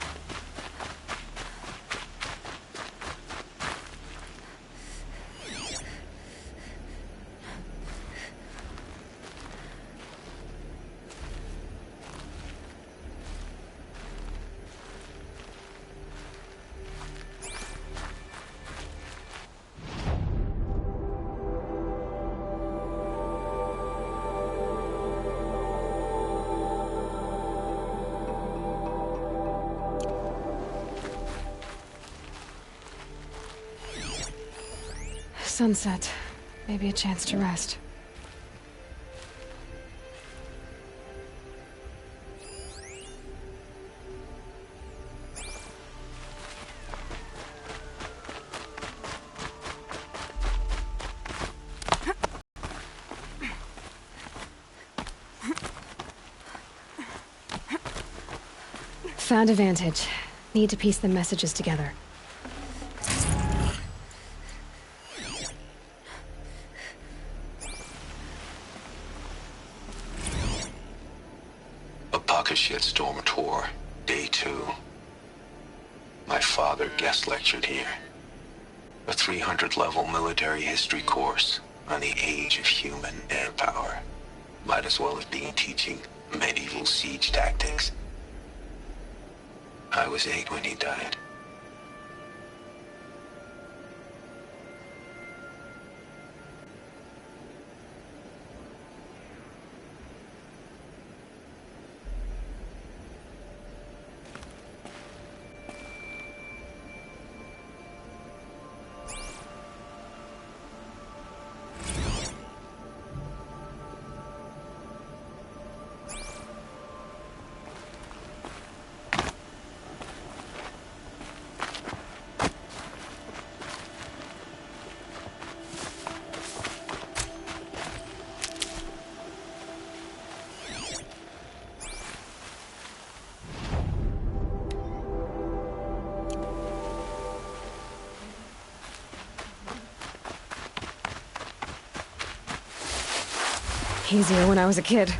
Sunset. Maybe a chance to rest. Found a vantage. Need to piece the messages together. Shitstorm tour, day 2. My father guest lectured here. A 300-level military history course on the age of human air power. Might as well have been teaching medieval siege tactics. I was 8 when he died. Easier when I was a kid.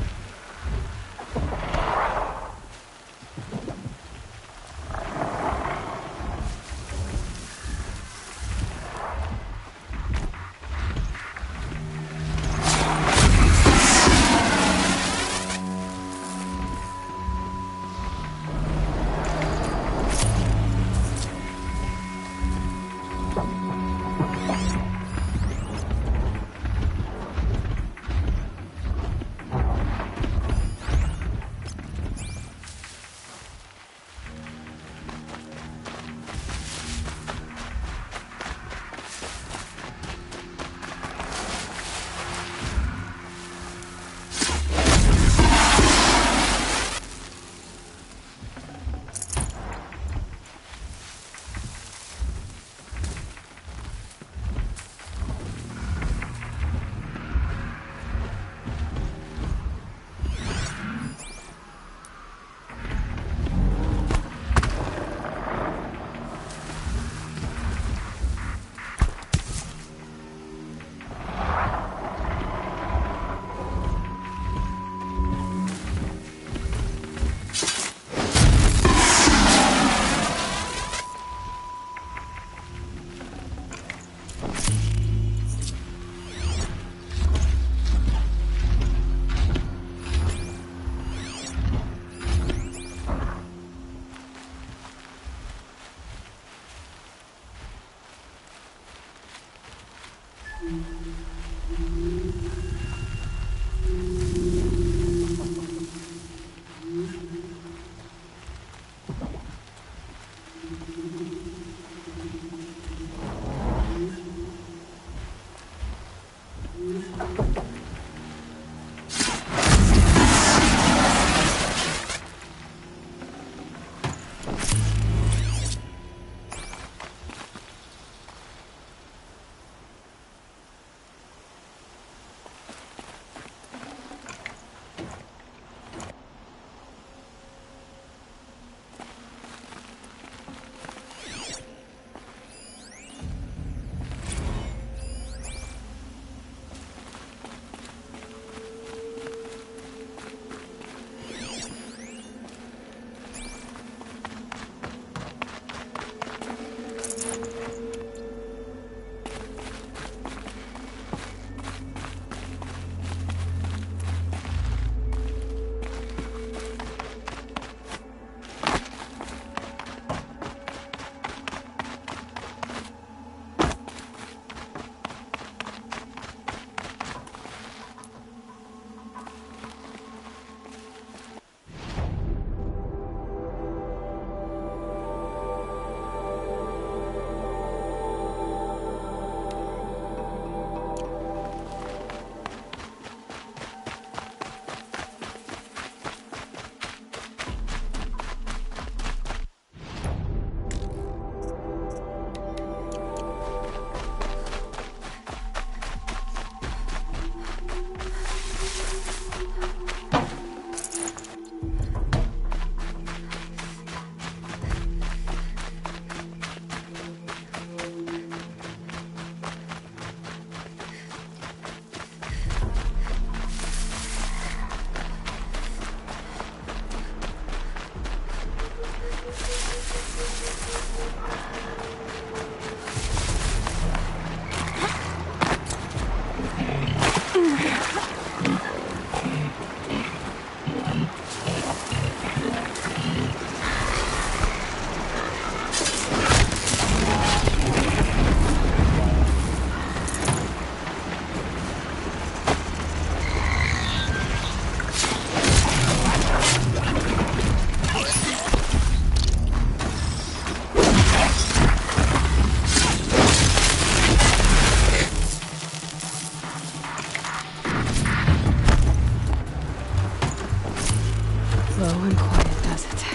Slow and quiet does it.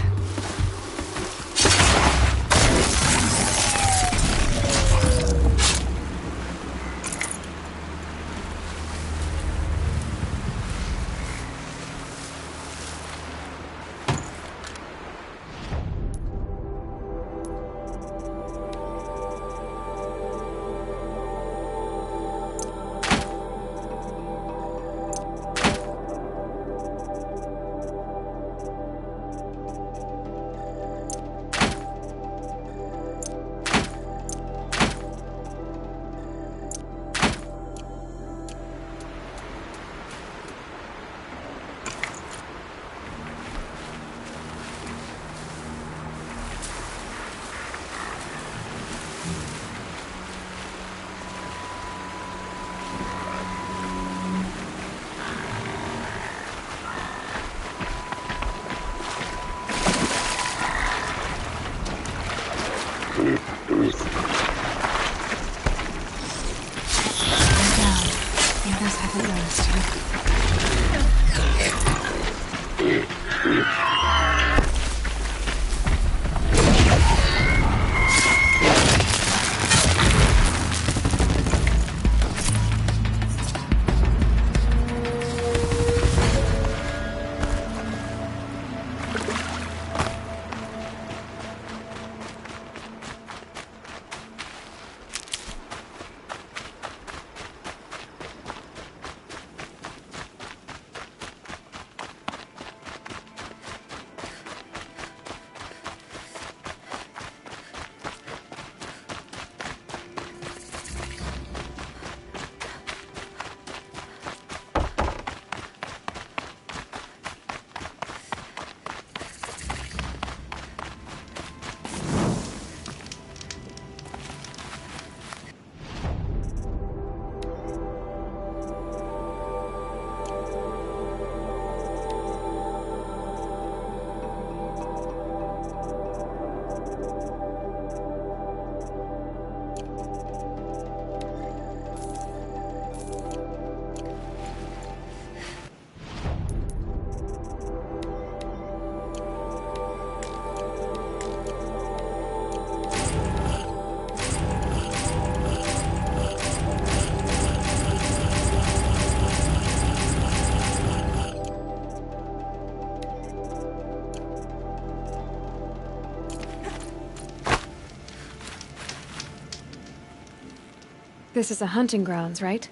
This is a hunting grounds, right?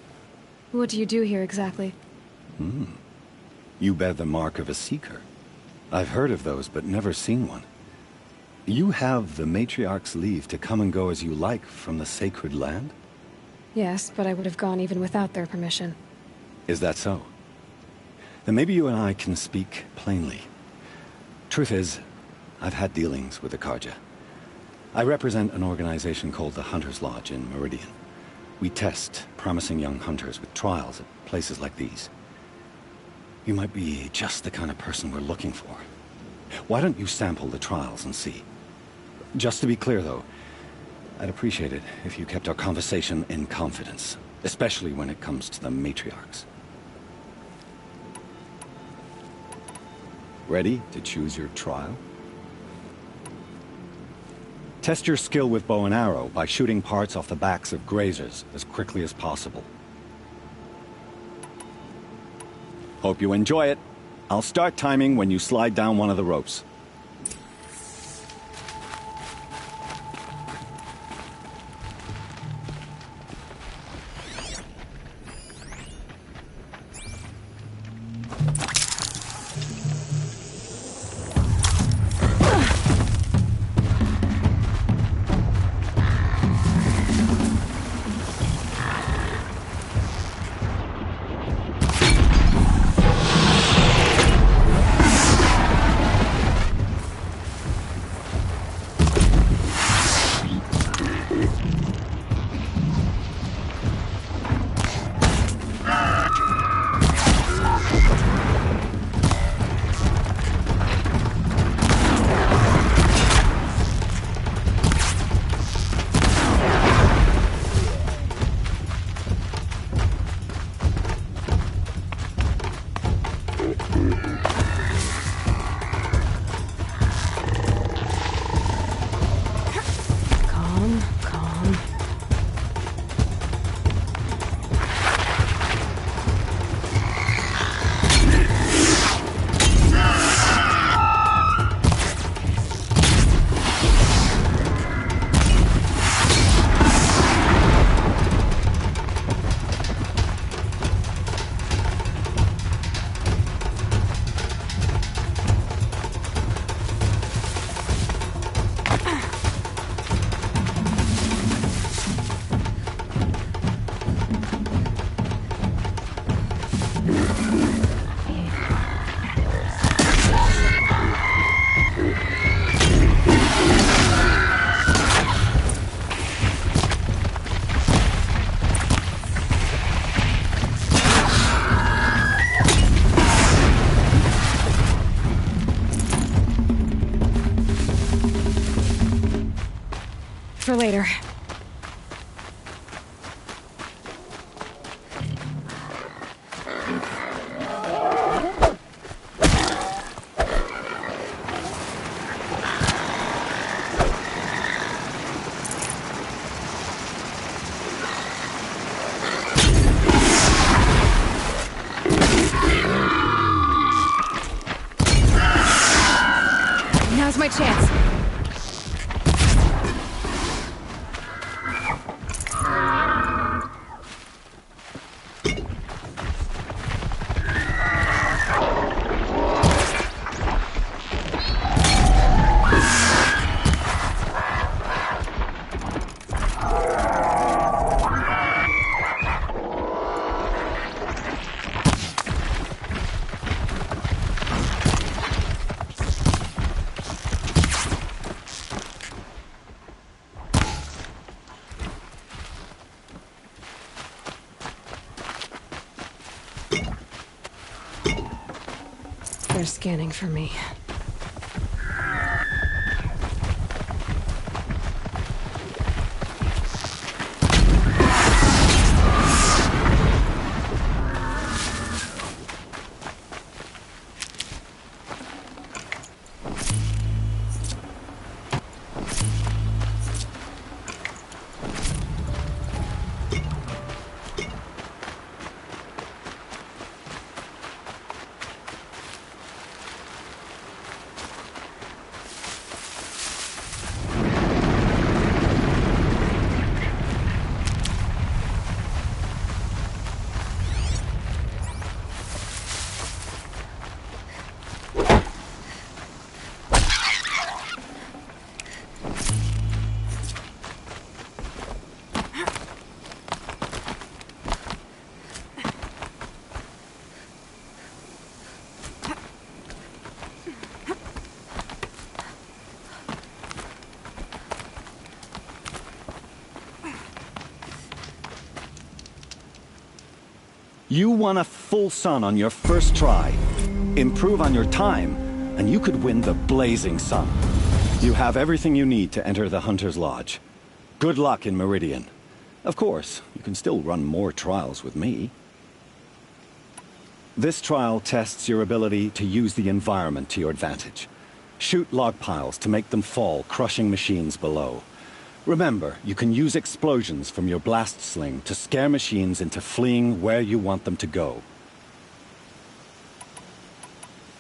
What do you do here exactly? You bear the mark of a seeker. I've heard of those, but never seen one. You have the matriarch's leave to come and go as you like from the sacred land? Yes, but I would have gone even without their permission. Is that so? Then maybe you and I can speak plainly. Truth is, I've had dealings with the Karja. I represent an organization called the Hunter's Lodge in Meridian. We test promising young hunters with trials at places like these. You might be just the kind of person we're looking for. Why don't you sample the trials and see? Just to be clear, though, I'd appreciate it if you kept our conversation in confidence, especially when it comes to the matriarchs. Ready to choose your trial? Test your skill with bow and arrow by shooting parts off the backs of grazers as quickly as possible. Hope you enjoy it. I'll start timing when you slide down one of the ropes. here. Now's my chance. They're scanning for me. You won a full sun on your first try. Improve on your time, and you could win the Blazing Sun. You have everything you need to enter the Hunter's Lodge. Good luck in Meridian. Of course, you can still run more trials with me. This trial tests your ability to use the environment to your advantage. Shoot log piles to make them fall, crushing machines below. Remember, you can use explosions from your blast sling to scare machines into fleeing where you want them to go.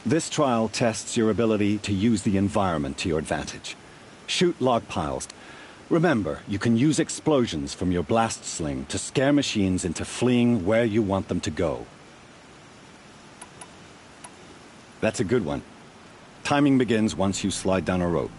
This trial tests your ability to use the environment to your advantage. Shoot log piles. Remember, you can use explosions from your blast sling to scare machines into fleeing where you want them to go. That's a good one. Timing begins once you slide down a rope.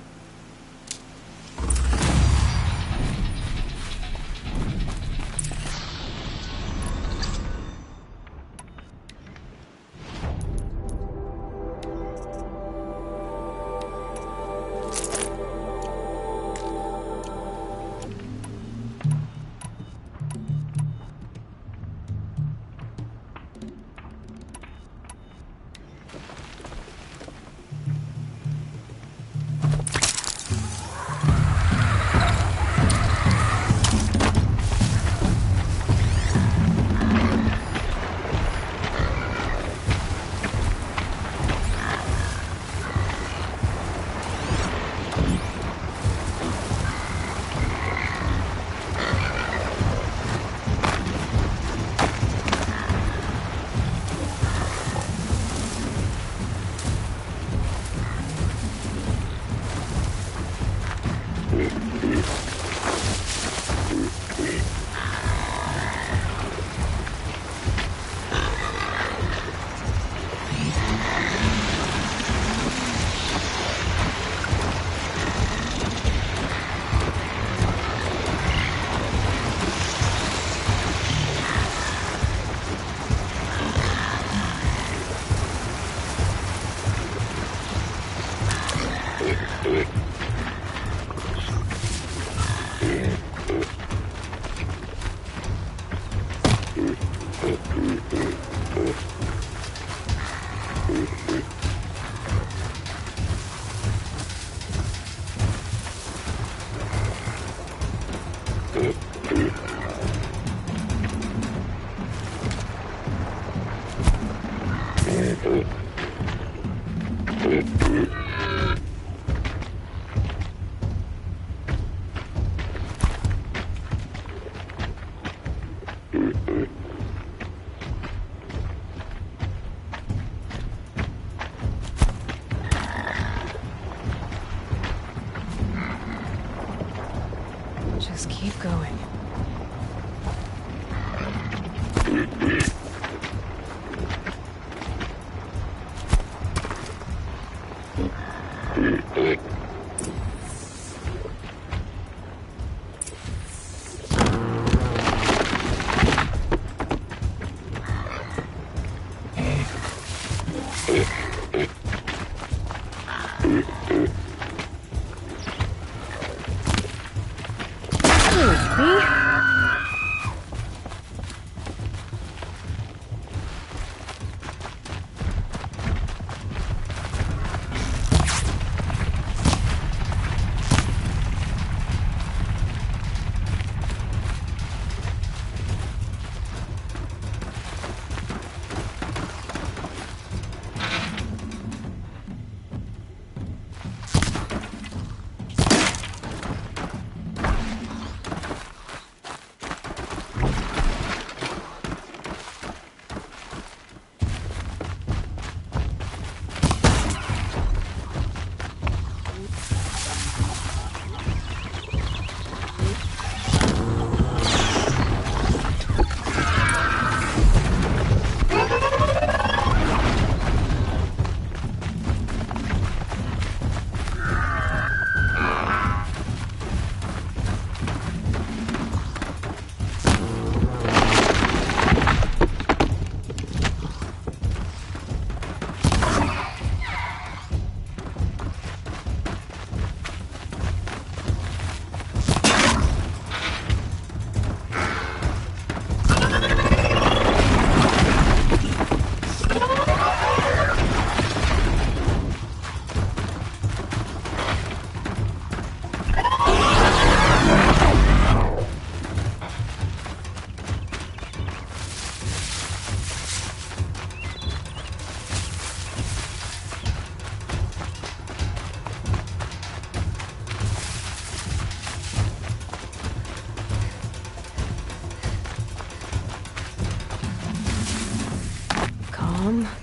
Just keep going.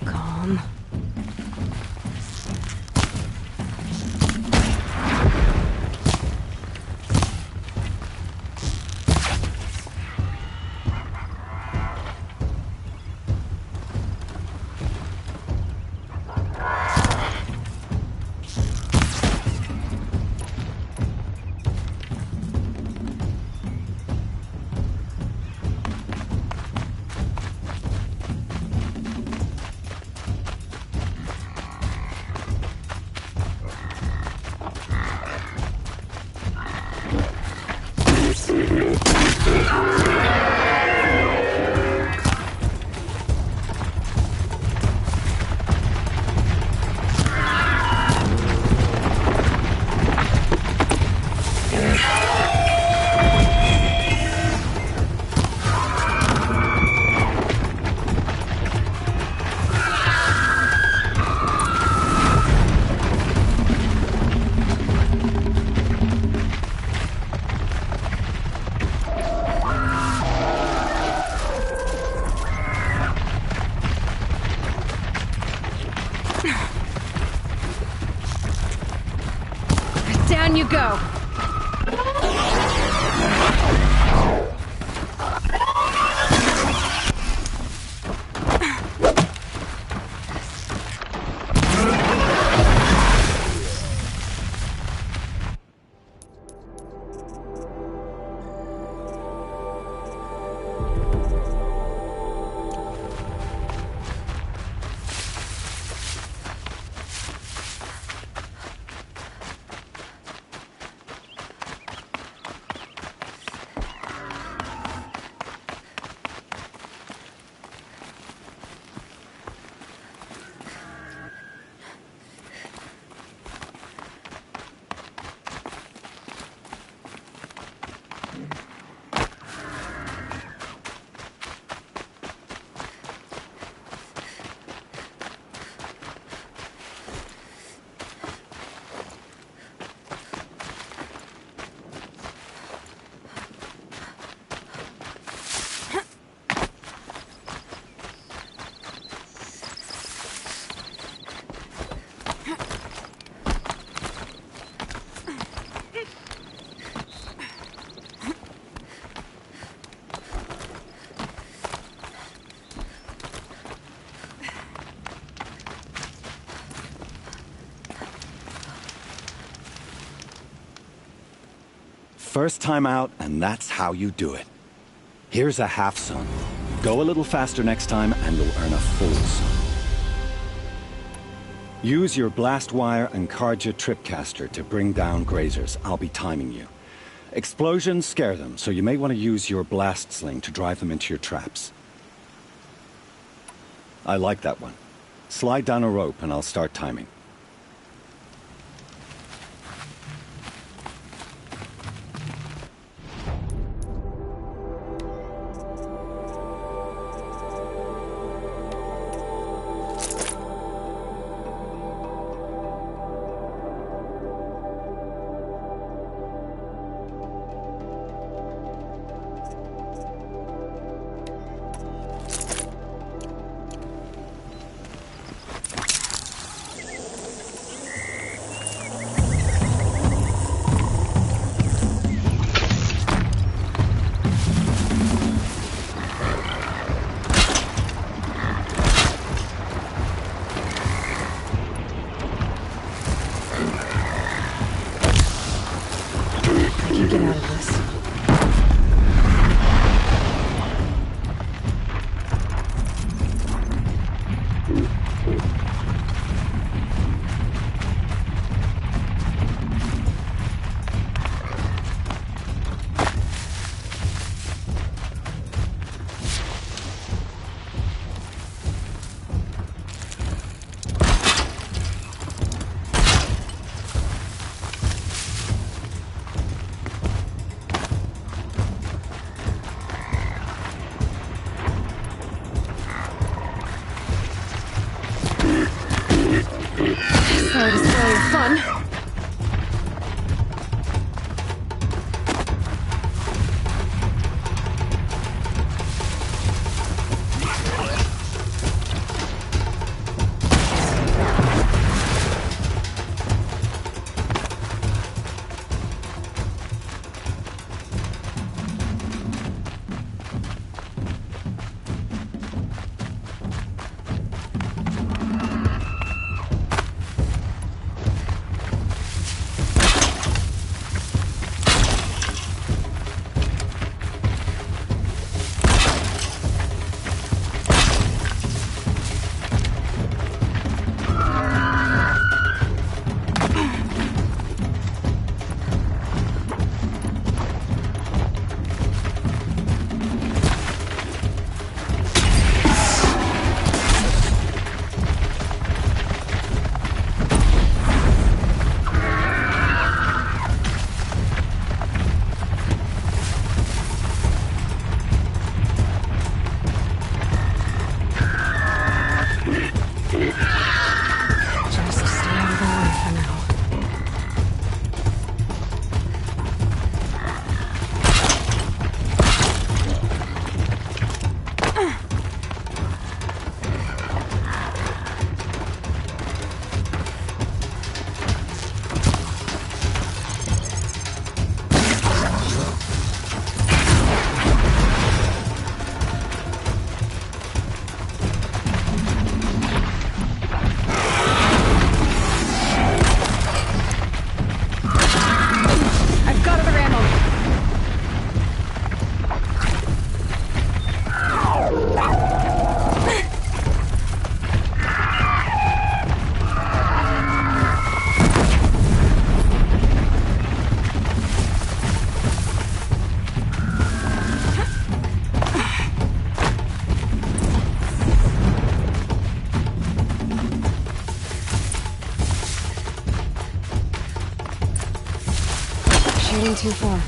Calm. Down you go. First time out, and that's how you do it. Here's a half sun. Go a little faster next time, and you'll earn a full sun. Use your blast wire and Karja tripcaster to bring down grazers. I'll be timing you. Explosions scare them, so you may want to use your blast sling to drive them into your traps. I like that one. Slide down a rope, and I'll start timing. Get out of this. Sorry to spoil your fun. Shooting too far.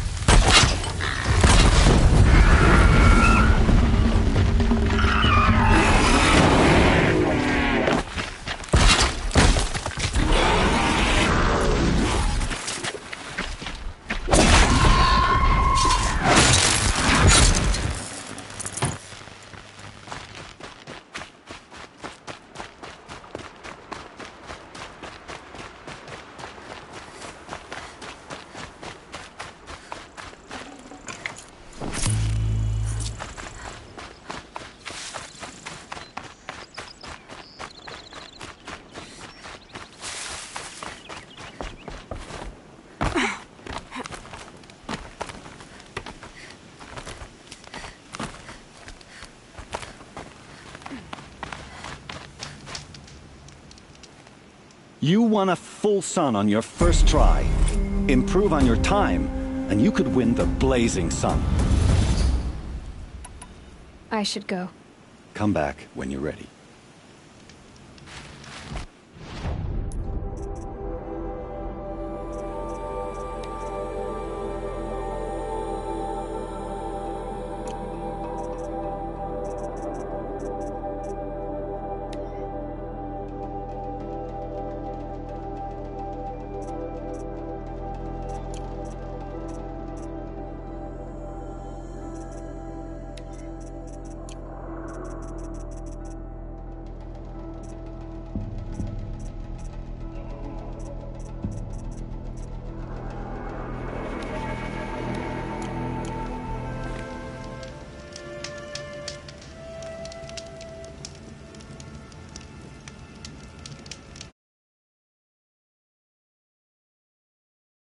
You won a full sun on your first try. Improve on your time, and you could win the Blazing Sun. I should go. Come back when you're ready.